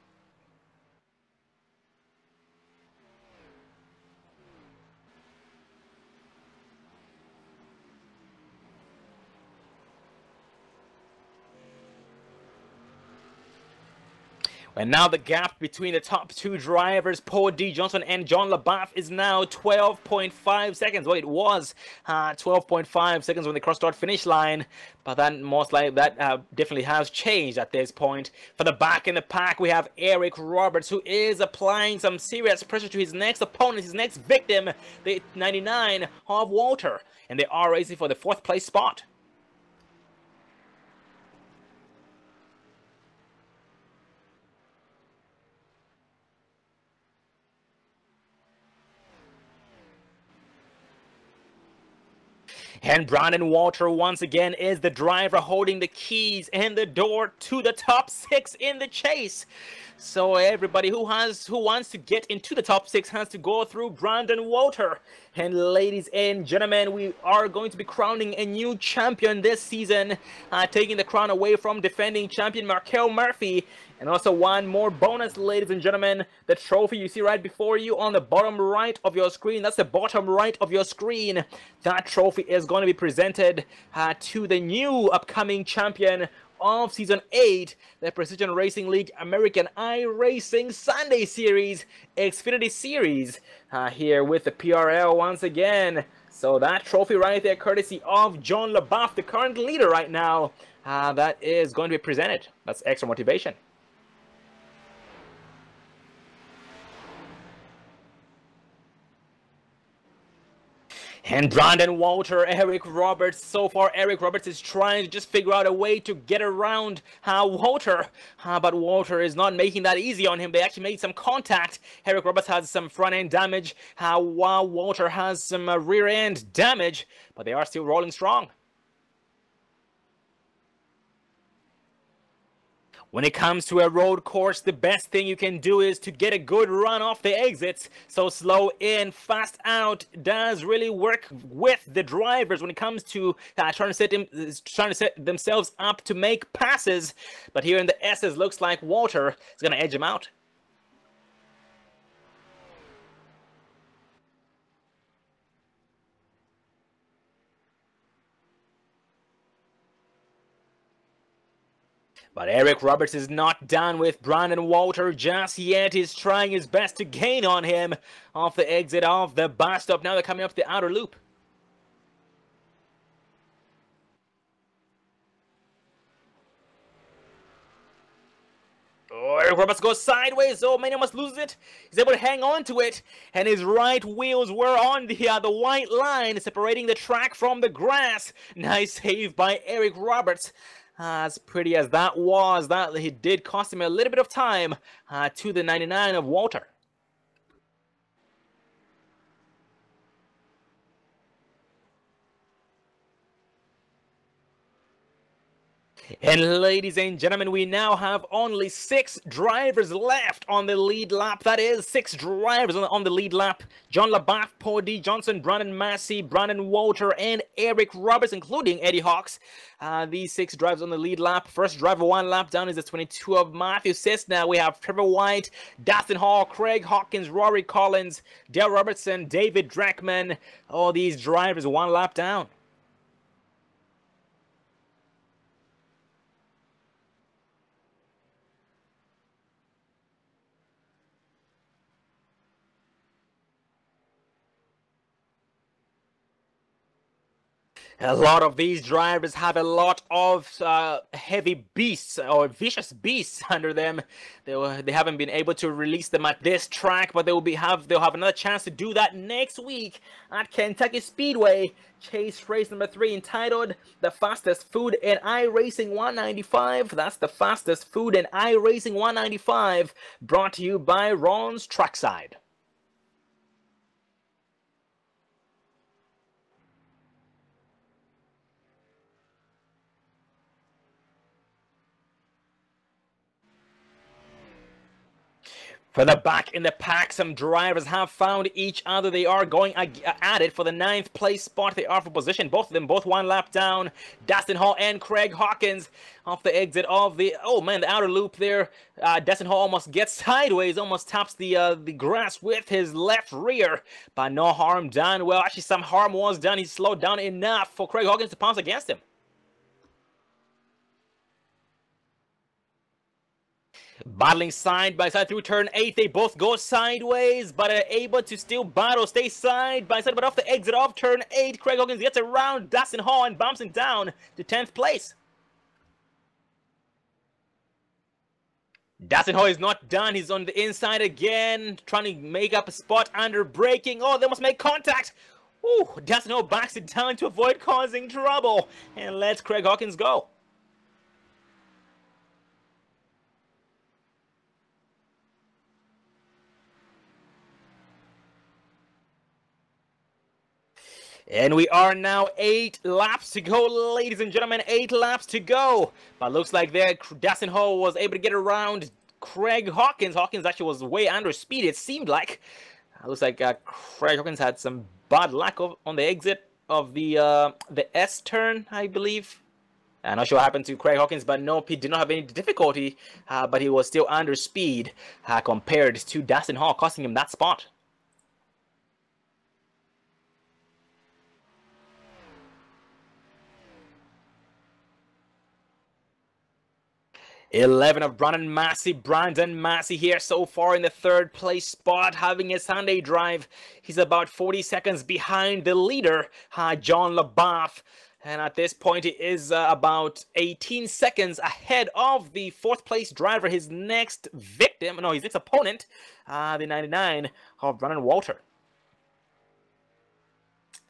And now the gap between the top 2 drivers, Paul D. Johnson and John LaBeouf, is now 12.5 seconds. Well, it was 12.5 seconds when they crossed the finish line, but then most likely that definitely has changed at this point. For the back in the pack, we have Eric Roberts, who is applying some serious pressure to his next opponent, his next victim, the 99 of Walter, and they are racing for the 4th place spot. And Brandon Walter once again is the driver holding the keys and the door to the top 6 in the chase. So everybody who wants to get into the top 6 has to go through Brandon Walter. And ladies and gentlemen, we are going to be crowning a new champion this season, taking the crown away from defending champion Markel Murphy. And also one more bonus, ladies and gentlemen, the trophy you see right before you on the bottom right of your screen. That's the bottom right of your screen. That trophy is going to be presented to the new upcoming champion of Season 8, the Precision Racing League American iRacing Sunday Series, Xfinity Series, here with the PRL once again. So that trophy right there, courtesy of John LaBeouf, the current leader right now, that is going to be presented. That's extra motivation. And Brandon Walter, Eric Roberts. So far, Eric Roberts is trying to just figure out a way to get around Walter. But Walter is not making that easy on him. They actually made some contact. Eric Roberts has some front-end damage, while Walter has some rear-end damage. But they are still rolling strong. When it comes to a road course, the best thing you can do is to get a good run off the exits. So slow in, fast out does really work with the drivers when it comes to trying to set themselves up to make passes. But here in the S's, looks like Walter is going to edge him out. But Eric Roberts is not done with Brandon Walter just yet. He's trying his best to gain on him off the exit of the bus stop. Now they're coming up the outer loop. Oh, Eric Roberts goes sideways. Oh, man, he almost loses it. He's able to hang on to it. And his right wheels were on the white line, separating the track from the grass. Nice save by Eric Roberts. As pretty as that was, that he did cost him a little bit of time to the 99 of Walter. And ladies and gentlemen, we now have only 6 drivers left on the lead lap. That is 6 drivers on the lead lap. John LaBeouf, Paul D. Johnson, Brandon Massey, Brandon Walter, and Eric Roberts, including Eddie Hawks. These 6 drivers on the lead lap. First driver 1 lap down is the 22 of Matthew Cessna. We have Trevor White, Dustin Hall, Craig Hawkins, Rory Collins, Dale Robertson, David Dreckman. All these drivers 1 lap down. A lot of these drivers have a lot of heavy beasts or vicious beasts under them. They haven't been able to release them at this track, but they'll have another chance to do that next week at Kentucky Speedway. Chase race number 3 entitled "The Fastest Food in iRacing 195." That's the fastest food in iRacing 195, brought to you by Ron's Trackside. Further back in the pack, some drivers have found each other. They are going at it for the 9th place spot. They are for position. Both of them, both one lap down. Dustin Hall and Craig Hawkins off the exit of the, oh man, the outer loop there. Dustin Hall almost gets sideways, almost taps the grass with his left rear, but no harm done. Well, actually some harm was done. He slowed down enough for Craig Hawkins to pounce against him. Battling side by side through turn 8, they both go sideways, but are able to still battle, stay side by side. But off the exit of turn 8, Craig Hawkins gets around Dustin Hall and bumps him down to 10th place. Dustin Hall is not done. He's on the inside again, trying to make up a spot under braking. Oh, they must make contact. Ooh, Dustin Hall backs it down to avoid causing trouble and lets Craig Hawkins go. And we are now 8 laps to go, ladies and gentlemen. 8 laps to go. But looks like there, Dustin Hall was able to get around Craig Hawkins. Hawkins actually was way under speed, it seemed like. Looks like Craig Hawkins had some bad luck on the exit of the S turn, I believe. I'm not sure what happened to Craig Hawkins, but no, he did not have any difficulty. But he was still under speed compared to Dustin Hall, costing him that spot. 11 of Brandon Massey here so far in the 3rd place spot, having a Sunday drive. He's about 40 seconds behind the leader, John LaBeouf. And at this point, he is about 18 seconds ahead of the 4th place driver, his next opponent, the 99 of Brandon Walter.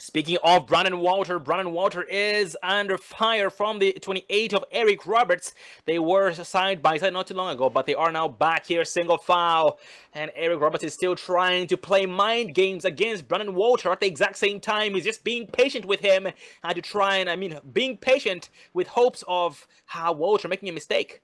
Speaking of Brandon Walter is under fire from the 28 of Eric Roberts. They were side by side not too long ago, but they are now back here, single file. And Eric Roberts is still trying to play mind games against Brandon Walter at the exact same time. He's just being patient with him to try and, being patient with hopes of Walter making a mistake.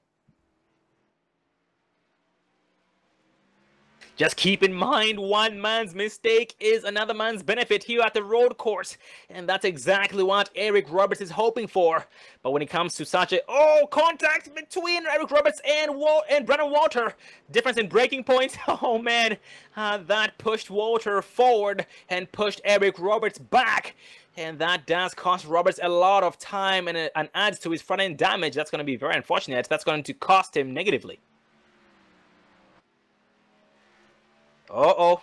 Just keep in mind, one man's mistake is another man's benefit here at the road course. And that's exactly what Eric Roberts is hoping for. But when it comes to such a... Oh, contact between Eric Roberts and Brandon Walter. Difference in braking points. Oh, man. That pushed Walter forward and pushed Eric Roberts back. And that does cost Roberts a lot of time and adds to his front-end damage. That's going to be very unfortunate. That's going to cost him negatively. Uh-oh.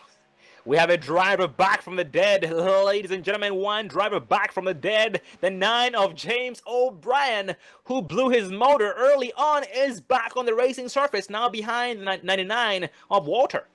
We have a driver back from the dead, ladies and gentlemen. One driver back from the dead. The 9 of James O'Brien, who blew his motor early on, is back on the racing surface, now behind the 99 of Walter.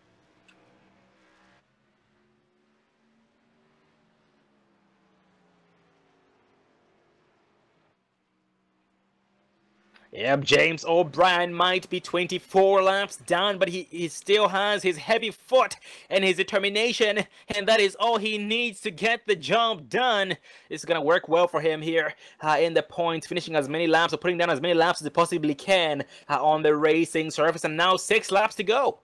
Yep, James O'Brien might be 24 laps down, but he still has his heavy foot and his determination, and that is all he needs to get the job done. It's going to work well for him here in the points, finishing as many laps or putting down as many laps as he possibly can on the racing surface, and now 6 laps to go.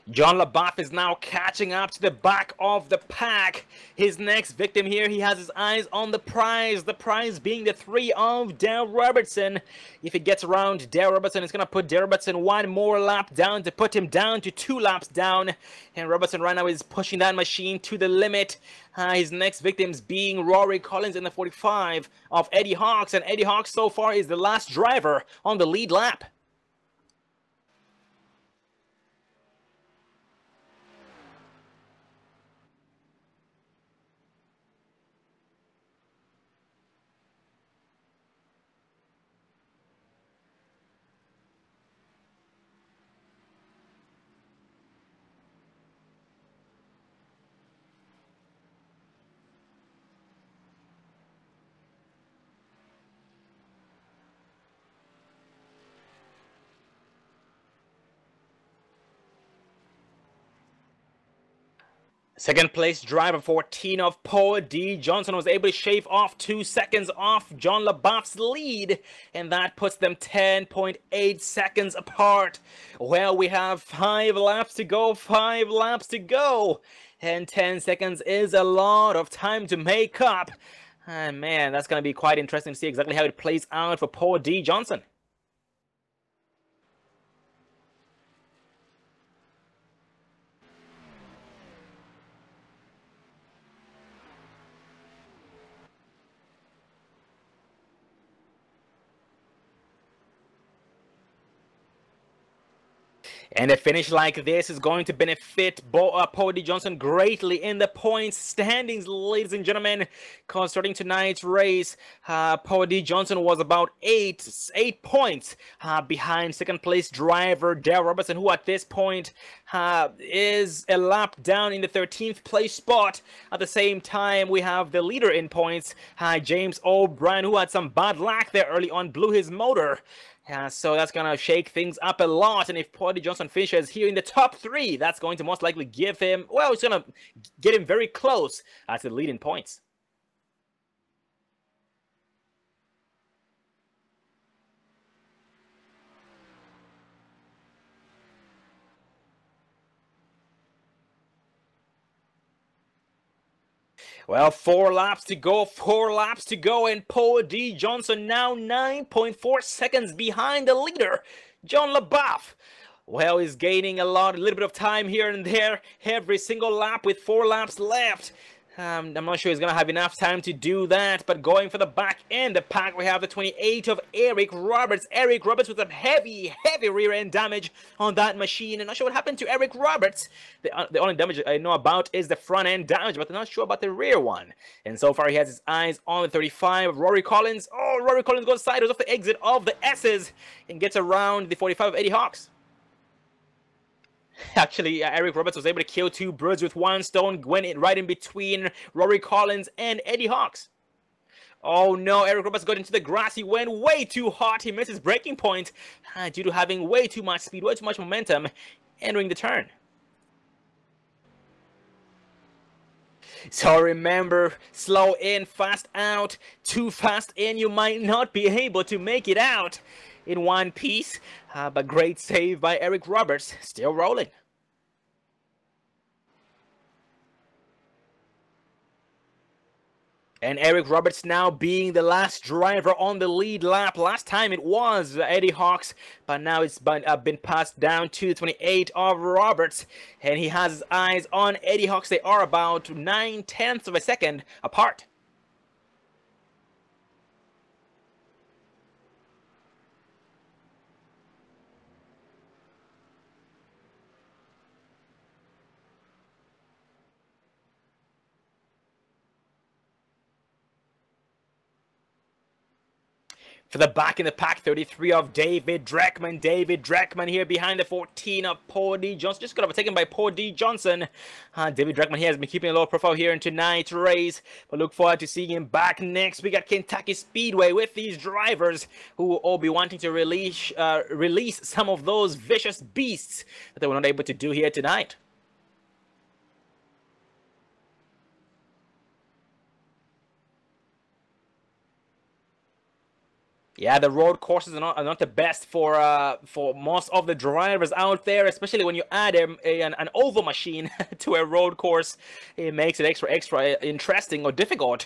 John LaBeouf is now catching up to the back of the pack. His next victim here, he has his eyes on the prize being the 3 of Dale Robertson. If he gets around Dale Robertson, it's going to put Dale Robertson 1 more lap down to put him down to 2 laps down. And Robertson right now is pushing that machine to the limit. His next victims being Rory Collins in the 45 of Eddie Hawks. And Eddie Hawks so far is the last driver on the lead lap. Second place driver 14 of Paul D. Johnson was able to shave off 2 seconds off John LaBeouf's lead, and that puts them 10.8 seconds apart. Well, we have 5 laps to go, 5 laps to go, and 10 seconds is a lot of time to make up. And man, that's going to be quite interesting to see exactly how it plays out for Paul D. Johnson. And a finish like this is going to benefit Paul D. Johnson greatly in the points standings, ladies and gentlemen. Because starting tonight's race, Paul D. Johnson was about 8 points behind second place driver Dale Robertson, who at this point is a lap down in the 13th place spot. At the same time, we have the leader in points, James O'Brien, who had some bad luck there early on, blew his motor. So that's going to shake things up a lot, and if Paul D. Johnson finishes here in the top 3, that's going to most likely give him, well, it's going to get him very close to the lead in points. Well, 4 laps to go, and Paul D. Johnson now 9.4 seconds behind the leader, John LaBeouf. Well, he's gaining a little bit of time here and there, every single lap with 4 laps left. I'm not sure he's going to have enough time to do that, but going for the back end of the pack, we have the 28 of Eric Roberts. Eric Roberts with some heavy rear end damage on that machine. I'm not sure what happened to Eric Roberts. The only damage I know about is the front end damage, but I'm not sure about the rear one. And so far, he has his eyes on the 35 of Rory Collins. Oh, Rory Collins goes sideways off the exit of the S's and gets around the 45 of Eddie Hawks. Actually, Eric Roberts was able to kill 2 birds with 1 stone, went right in between Rory Collins and Eddie Hawks. Oh no, Eric Roberts got into the grass. He went way too hot. He missed his braking point due to having way too much speed, way too much momentum entering the turn. So remember, slow in, fast out. Too fast in, you might not be able to make it out in one piece, but great save by Eric Roberts, still rolling. And Eric Roberts now being the last driver on the lead lap. Last time it was Eddie Hawks, but now it's been passed down to 28 of Roberts. And he has his eyes on Eddie Hawks. They are about 9/10 of a second apart. For the back in the pack, 33 of David Dreckman. David Dreckman here behind the 14 of Paul D. Johnson. Just got overtaken by Paul D. Johnson. David Dreckman here has been keeping a low profile here in tonight's race. But look forward to seeing him back next week at Kentucky Speedway with these drivers who will all be wanting to release some of those vicious beasts that they were not able to do here tonight. Yeah, the road courses are not the best for most of the drivers out there, especially when you add an oval machine to a road course. It makes it extra interesting or difficult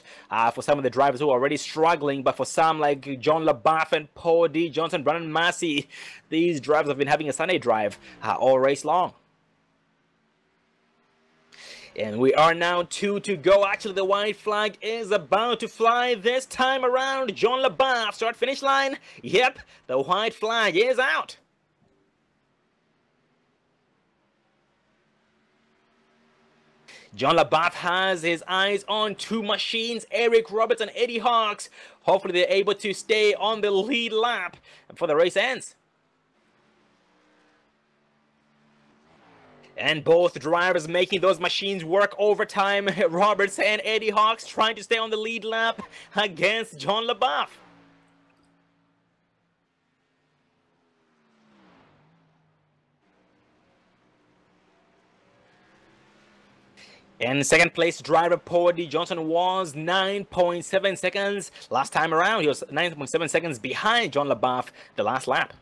for some of the drivers who are already struggling. But for some like John LaBeouf and Paul D. Johnson, Brandon Massey, these drivers have been having a Sunday drive all race long. And we are now 2 to go. Actually, the white flag is about to fly this time around. John LaBeouf, start-finish line. Yep, the white flag is out. John LaBeouf has his eyes on two machines, Eric Roberts and Eddie Hawks. Hopefully, they're able to stay on the lead lap before the race ends. And both drivers making those machines work overtime. Roberts and Eddie Hawks trying to stay on the lead lap against John LaBeouf. And second place driver Paul D. Johnson was 9.7 seconds. Last time around, he was 9.7 seconds behind John LaBeouf the last lap.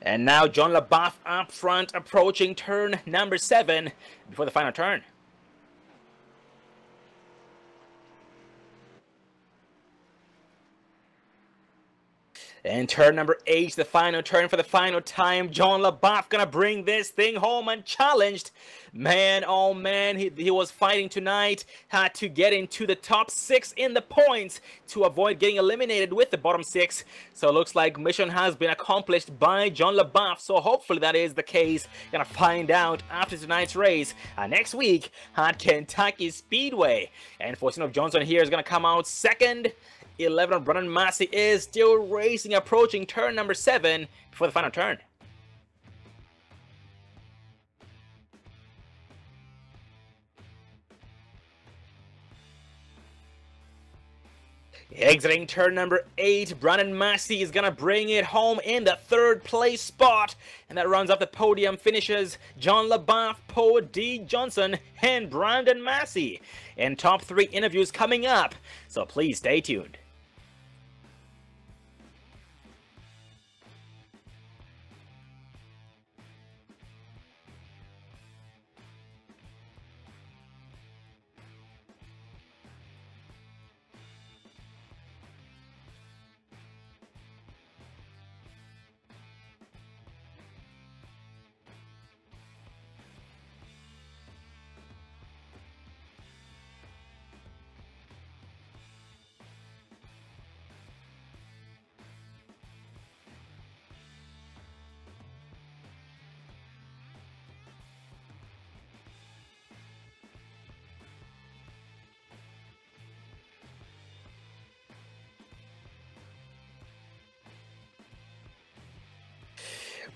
And now John LaBeouf up front, approaching turn number 7 before the final turn. And turn number 8, the final turn for the final time. John LaBeouf gonna bring this thing home unchallenged. Man, oh man, he was fighting tonight. Had to get into the top 6 in the points to avoid getting eliminated with the bottom 6. So it looks like mission has been accomplished by John LaBeouf. So hopefully that is the case. Gonna find out after tonight's race next week at Kentucky Speedway. And Fortuno Johnson here is gonna come out second. 11 Brandon Massey is still racing, approaching turn number 7 before the final turn. Exiting turn number 8, Brandon Massey is gonna bring it home in the 3rd place spot, and that runs off the podium finishes John LaBeouf, Paul D. Johnson, and Brandon Massey. And top 3 interviews coming up, so please stay tuned.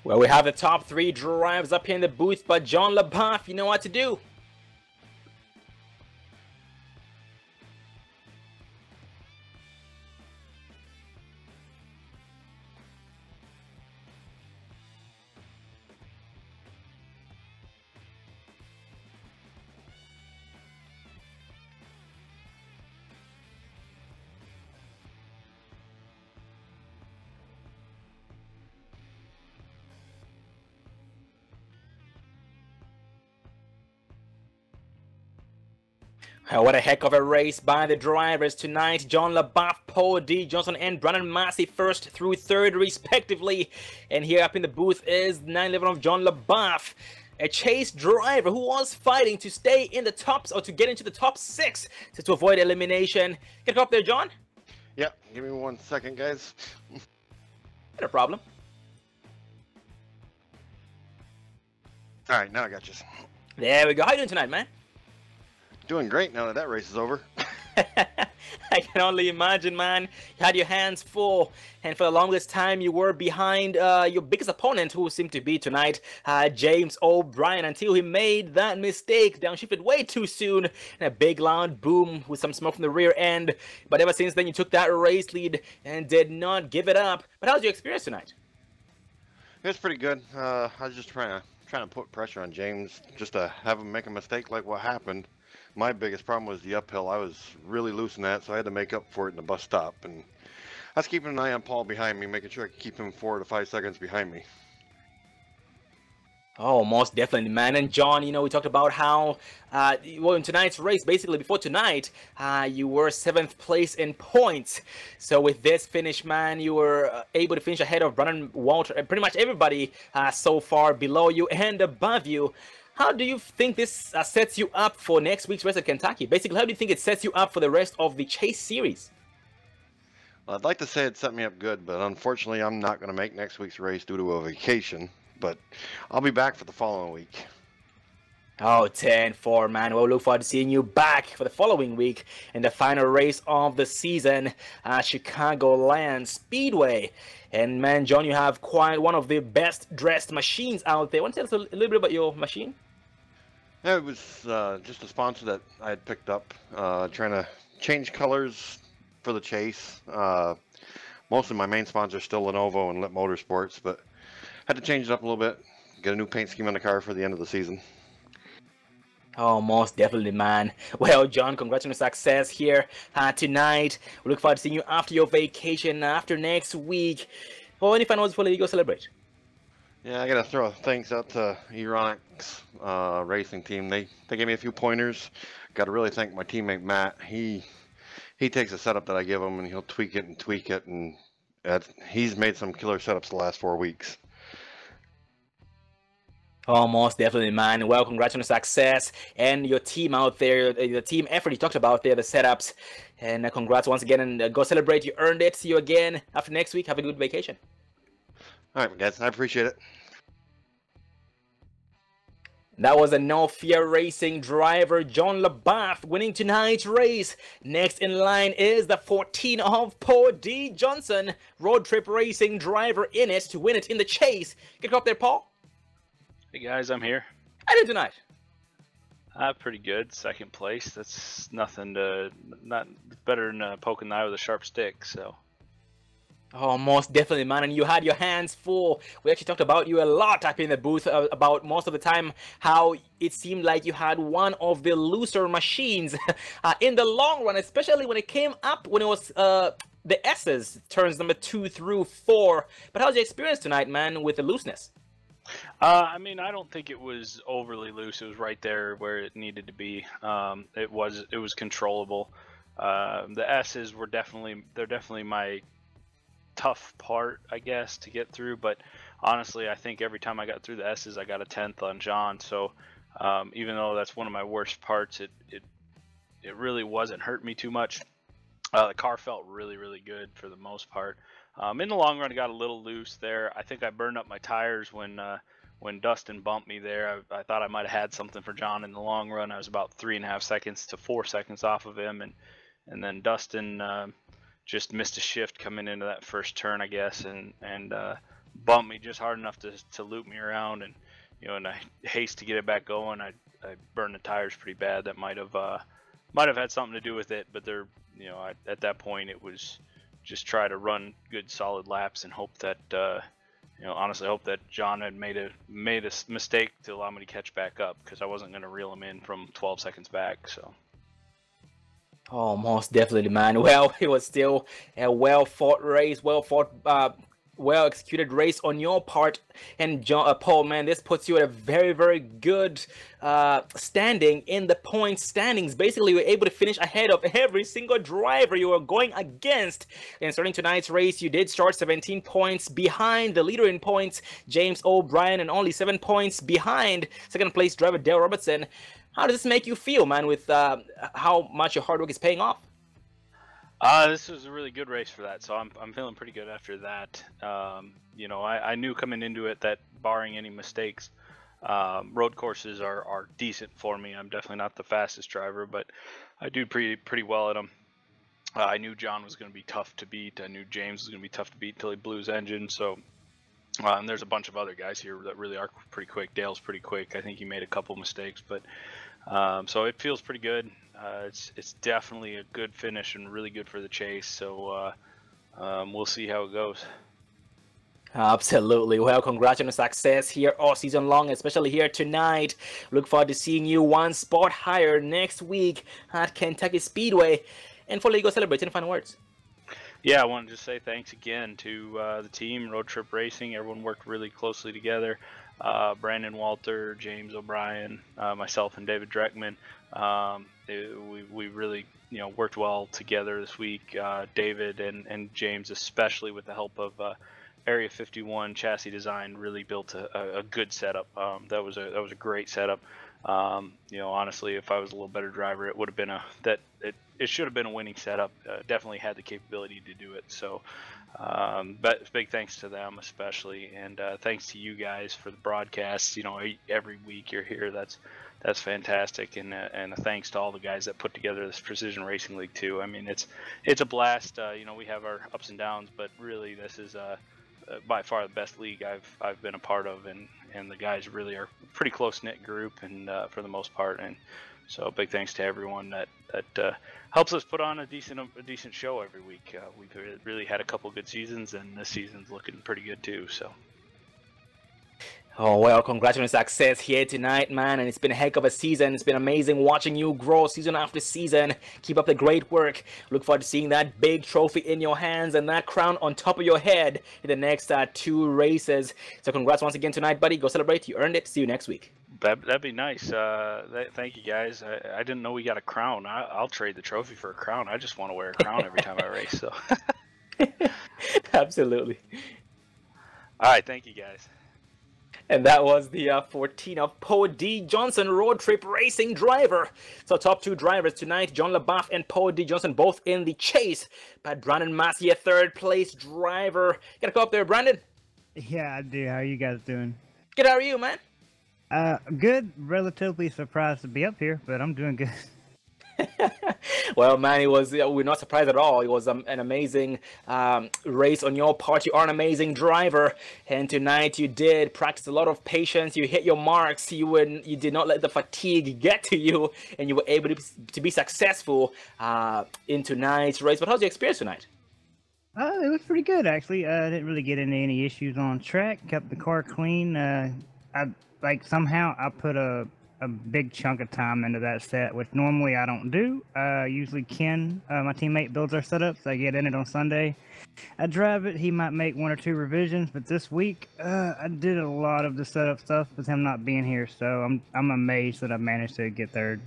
Well, we have the top 3 drivers up here in the booth, but John LaBeouf, you know what to do. What a heck of a race by the drivers tonight. John LaBeouf, Paul D. Johnson, and Brandon Massey first through 3rd respectively. And here up in the booth is 911 of John LaBeouf, a chase driver who was fighting to stay in the tops or to get into the top 6 to avoid elimination. Get up there, John? Yeah, give me 1 second, guys. No problem. All right, now I got you. There we go. How you doing tonight, man? Doing great now that that race is over. I can only imagine, man. You had your hands full, and for the longest time you were behind your biggest opponent, who seemed to be tonight James O'Brien, until he made that mistake, downshifted way too soon, and a big loud boom with some smoke from the rear end. But ever since then, you took that race lead and did not give it up. But how was your experience tonight? It's pretty good. I was just trying trying to put pressure on James just to have him make a mistake like what happened. My biggest problem was the uphill. I was really loose in that, so I had to make up for it in the bus stop. And I was keeping an eye on Paul behind me, making sure I could keep him 4 to 5 seconds behind me. Oh, most definitely, man. And John, you know, we talked about how, well, in tonight's race, basically before tonight, you were 7th place in points. So with this finish, man, you were able to finish ahead of Brandon Walter and pretty much everybody so far below you and above you. How do you think this sets you up for next week's race at Kentucky? Basically, how do you think it sets you up for the rest of the Chase series? Well, I'd like to say it set me up good, but unfortunately, I'm not going to make next week's race due to a vacation. But I'll be back for the following week. Oh, 10-4, man. We'll look forward to seeing you back for the following week in the final race of the season, Chicagoland Speedway. And, man, John, you have quite one of the best-dressed machines out there. Want to tell us a little bit about your machine? Yeah, it was just a sponsor that I had picked up, trying to change colors for the Chase. Most of my main sponsors are still Lenovo and Lit Motorsports, but had to change it up a little bit, get a new paint scheme on the car for the end of the season. Oh, most definitely, man. Well, John, congrats on your success here tonight. We look forward to seeing you after your vacation, after next week. Well, any final words before you go celebrate? Yeah, I gotta throw thanks out to iRacing racing team. They gave me a few pointers. Got to really thank my teammate Matt. He takes a setup that I give him and he'll tweak it, and he's made some killer setups the last 4 weeks. Oh, most definitely, man. Well, congrats on the success and your team out there, the team effort you talked about there, the setups. And congrats once again, and go celebrate. You earned it. See you again after next week. Have a good vacation. All right, guys. I appreciate it. That was a No Fear Racing driver, John LaBeouf, winning tonight's race. Next in line is the 14 of Paul D. Johnson, road trip racing driver in it to win it in the Chase. Get up there, Paul. Hey guys, I'm here. How did tonight? Pretty good. 2nd place. That's nothing to, not better than poking the eye with a sharp stick. So. Oh, most definitely, man. And you had your hands full. We actually talked about you a lot up in the booth about most of the time how it seemed like you had one of the looser machines in the long run, especially when it came up when it was the S's, turns number 2 through 4. But how's your experience tonight, man, with the looseness? I mean, I don't think it was overly loose. It was right there where it needed to be. It was controllable. The S's they're definitely my tough part, I guess, to get through. But honestly, I think every time I got through the S's, I got a 10th on John. So even though that's one of my worst parts, it really wasn't hurting me too much. The car felt really, really good for the most part. In the long run, I got a little loose there. I think I burned up my tires when Dustin bumped me there. I thought I might have had something for John in the long run. I was about 3.5 seconds to 4 seconds off of him, and then Dustin just missed a shift coming into that first turn, I guess, and bumped me just hard enough to loop me around, and in a haste to get it back going, I burned the tires pretty bad. That might have had something to do with it, but at that point it was just try to run good solid laps and hope that honestly hope that John had made a mistake to allow me to catch back up, because I wasn't going to reel him in from 12 seconds back. So Oh, most definitely, man. Well, it was still a well-fought race, well-executed race on your part. And Paul, man, this puts you at a very, very good standing in the point standings. Basically, you were able to finish ahead of every single driver you were going against. And starting tonight's race, you did start 17 points behind the leader in points, James O'Brien, and only 7 points behind second-place driver Dale Robertson. How does this make you feel, man, with how much your hard work is paying off? This was a really good race for that, so I'm feeling pretty good after that. I knew coming into it that barring any mistakes, road courses are decent for me. I'm definitely not the fastest driver, but I do pretty well at them. I knew John was going to be tough to beat. I knew James was going to be tough to beat until he blew his engine. So, and there's a bunch of other guys here that really are pretty quick. Dale's pretty quick. I think he made a couple mistakes, but so it feels pretty good. It's definitely a good finish and really good for the chase. So we'll see how it goes. Absolutely. Well, congrats on the success here all season long, especially here tonight. Look forward to seeing you one spot higher next week at Kentucky Speedway. And for Lego Celebrate, any final words? Yeah, I wanted to say thanks again to the team, Road Trip Racing. Everyone worked really closely together. Brandon Walter, James O'Brien, myself, and David Dreckman. We really, worked well together this week. David and James, especially with the help of Area 51 Chassis Design, really built a good setup. That was a great setup. Honestly, if I was a little better driver, it would have been it should have been a winning setup. Definitely had the capability to do it. So, but big thanks to them especially, and thanks to you guys for the broadcasts. Every week you're here. That's fantastic, and thanks to all the guys that put together this Precision Racing League too. I mean, it's a blast. We have our ups and downs, but really this is by far the best league I've been a part of, and the guys really are a pretty close-knit group, and for the most part, and so big thanks to everyone that helps us put on a decent show every week. We've really had a couple good seasons, and this season's looking pretty good too. So. Oh, well, congrats on your success here tonight, man, and it's been a heck of a season. It's been amazing watching you grow season after season. Keep up the great work. Look forward to seeing that big trophy in your hands and that crown on top of your head in the next 2 races. So congrats once again tonight, buddy. Go celebrate. You earned it. See you next week. That'd be nice. Thank you, guys. I didn't know we got a crown. I'll trade the trophy for a crown. I just want to wear a crown every time I race. So. Absolutely. All right. Thank you, guys. And that was the 14 of Poe D. Johnson, Road Trip Racing driver. So top 2 drivers tonight, John LaBeouf and Poe D. Johnson, both in the chase. But Brandon Massey, a 3rd place driver. Gotta go up there, Brandon. Yeah, I do. How are you guys doing? Good, how are you, man? Good. Relatively surprised to be up here, but I'm doing good. Well, man, we're not surprised at all. It was an amazing race on your part. You are an amazing driver, and tonight you did practice a lot of patience. You hit your marks. You did not let the fatigue get to you, and you were able to be successful in tonight's race. But how's your experience tonight? It was pretty good, actually. I didn't really get into any issues on track. Kept the car clean. Somehow I put a big chunk of time into that set, which normally I don't do. Usually Ken, my teammate, builds our setups. I get in it on Sunday. I drive it. He might make 1 or 2 revisions, but this week I did a lot of the setup stuff with him not being here. So I'm amazed that I managed to get 3rd.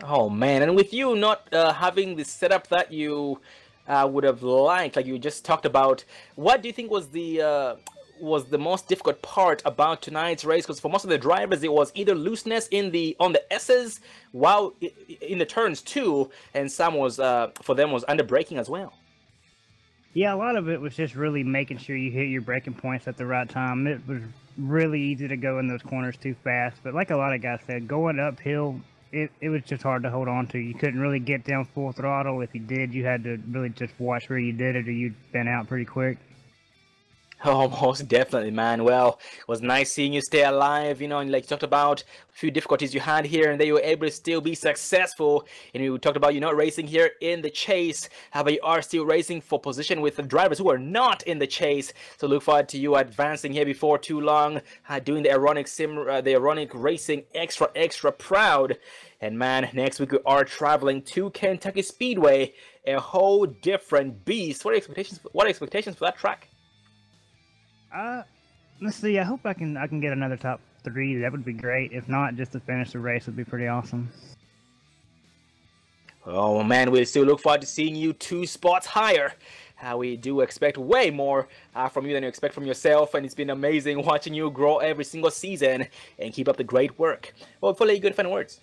Oh man, and with you not having the setup that you would have liked, like you just talked about, what do you think was the most difficult part about tonight's race? Because for most of the drivers, it was either looseness on the S's, while in the turns too, and some was for them was under braking as well. Yeah, a lot of it was just really making sure you hit your braking points at the right time. It was really easy to go in those corners too fast, but like a lot of guys said, going uphill, it was just hard to hold on to. You couldn't really get down full throttle. If you did, you had to really just watch where you did it, or you'd been out pretty quick. Oh, most definitely, man. Well, it was nice seeing you stay alive, and like you talked about a few difficulties you had here, and that you were able to still be successful. And you talked about you're not racing here in the chase, but you are still racing for position with the drivers who are not in the chase. So look forward to you advancing here before too long, doing the ironic racing extra proud. And man, next week we are traveling to Kentucky Speedway, a whole different beast. What are expectations for that track? Let's see. I hope I can get another top 3. That would be great. If not, just to finish the race would be pretty awesome. Oh man, we still look forward to seeing you 2 spots higher. We do expect way more from you than you expect from yourself, and it's been amazing watching you grow every single season and keep up the great work. Well, before I let you go to final words.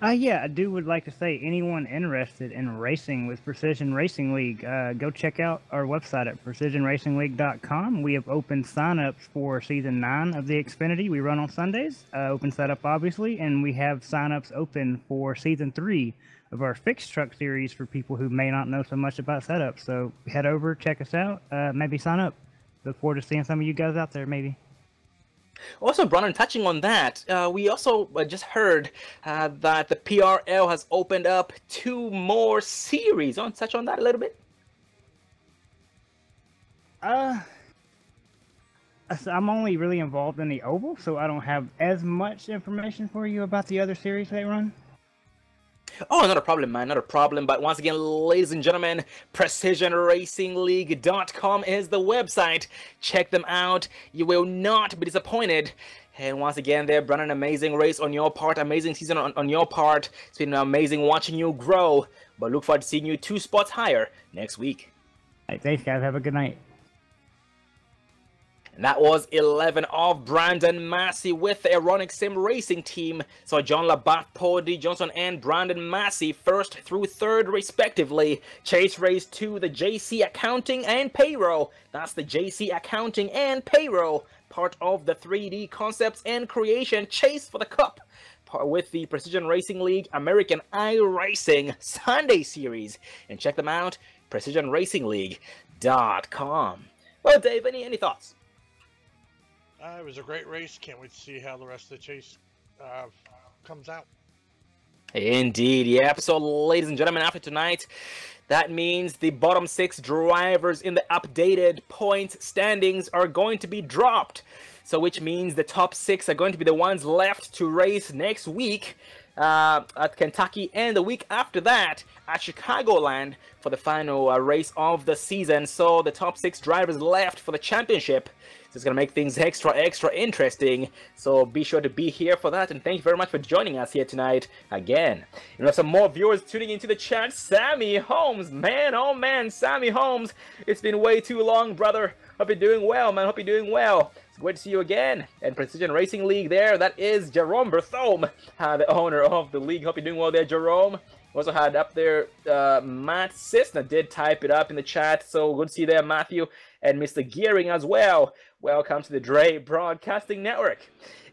Yeah, I would like to say, anyone interested in racing with Precision Racing League, go check out our website at precisionracingleague.com. We have open signups for Season 9 of the Xfinity. We run on Sundays, open setup obviously, and we have signups open for Season 3 of our fixed truck series for people who may not know so much about setup. So head over, check us out, maybe sign up. Look forward to seeing some of you guys out there, maybe. Also, Brandon, touching on that, we also just heard that the PRL has opened up 2 more series. Want to touch on that a little bit? I'm only really involved in the oval, so I don't have as much information for you about the other series they run. Oh, not a problem, man, not a problem. But once again, ladies and gentlemen, PrecisionRacingLeague.com is the website. Check them out. You will not be disappointed. And once again, they've run an amazing race on your part, amazing season on your part. It's been amazing watching you grow. But look forward to seeing you 2 spots higher next week. Right, thanks, guys. Have a good night. And that was 11 of Brandon Massey with the Ironic Sim Racing team. So John Labatt, Paul D. Johnson, and Brandon Massey first through third respectively. Chase Race 2, the JC Accounting and Payroll. That's the JC Accounting and Payroll. Part of the 3D Concepts and Creation Chase for the Cup. With the Precision Racing League American iRacing Sunday Series. And check them out, PrecisionRacingLeague.com. Well, Dave, any thoughts? It was a great race. Can't wait to see how the rest of the chase comes out. Indeed, yep. So, ladies and gentlemen, after tonight, that means the bottom 6 drivers in the updated point standings are going to be dropped. So, which means the top 6 are going to be the ones left to race next week at Kentucky, and the week after that at Chicagoland for the final race of the season. So, the top 6 drivers left for the championship. It's going to make things extra interesting, so be sure to be here for that, and thank you very much for joining us here tonight again. You know, some more viewers tuning into the chat. Sammy Holmes, man, oh man, Sammy Holmes, it's been way too long, brother. Hope you're doing well, man, hope you're doing well. It's great to see you again. And Precision Racing League there, that is Jerome Berthome, the owner of the league. Hope you're doing well there, Jerome. We also had up there Matt Cisna did type it up in the chat, so good to see you there, Matthew, and Mr. Gearing as well. Welcome to the Dre Broadcasting Network.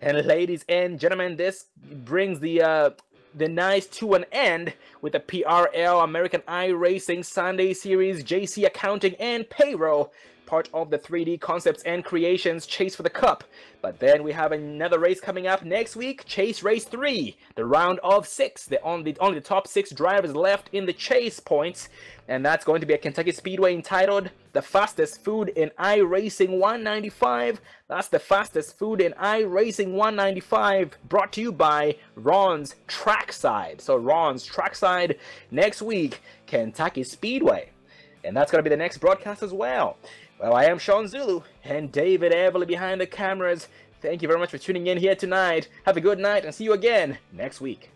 And ladies and gentlemen, this brings the night to an end with the PRL American iRacing Sunday Series JC Accounting and Payroll, part of the 3D Concepts and Creations Chase for the Cup. But then we have another race coming up next week, Chase Race 3, the round of 6. Only the top 6 drivers left in the chase points, and that's going to be a Kentucky Speedway entitled The Fastest Food in iRacing 195. That's the Fastest Food in iRacing 195, brought to you by Ron's Trackside. So Ron's Trackside next week, Kentucky Speedway. And that's going to be the next broadcast as well. Well, I am Sean Zulu, and David Everly behind the cameras. Thank you very much for tuning in here tonight. Have a good night, and see you again next week.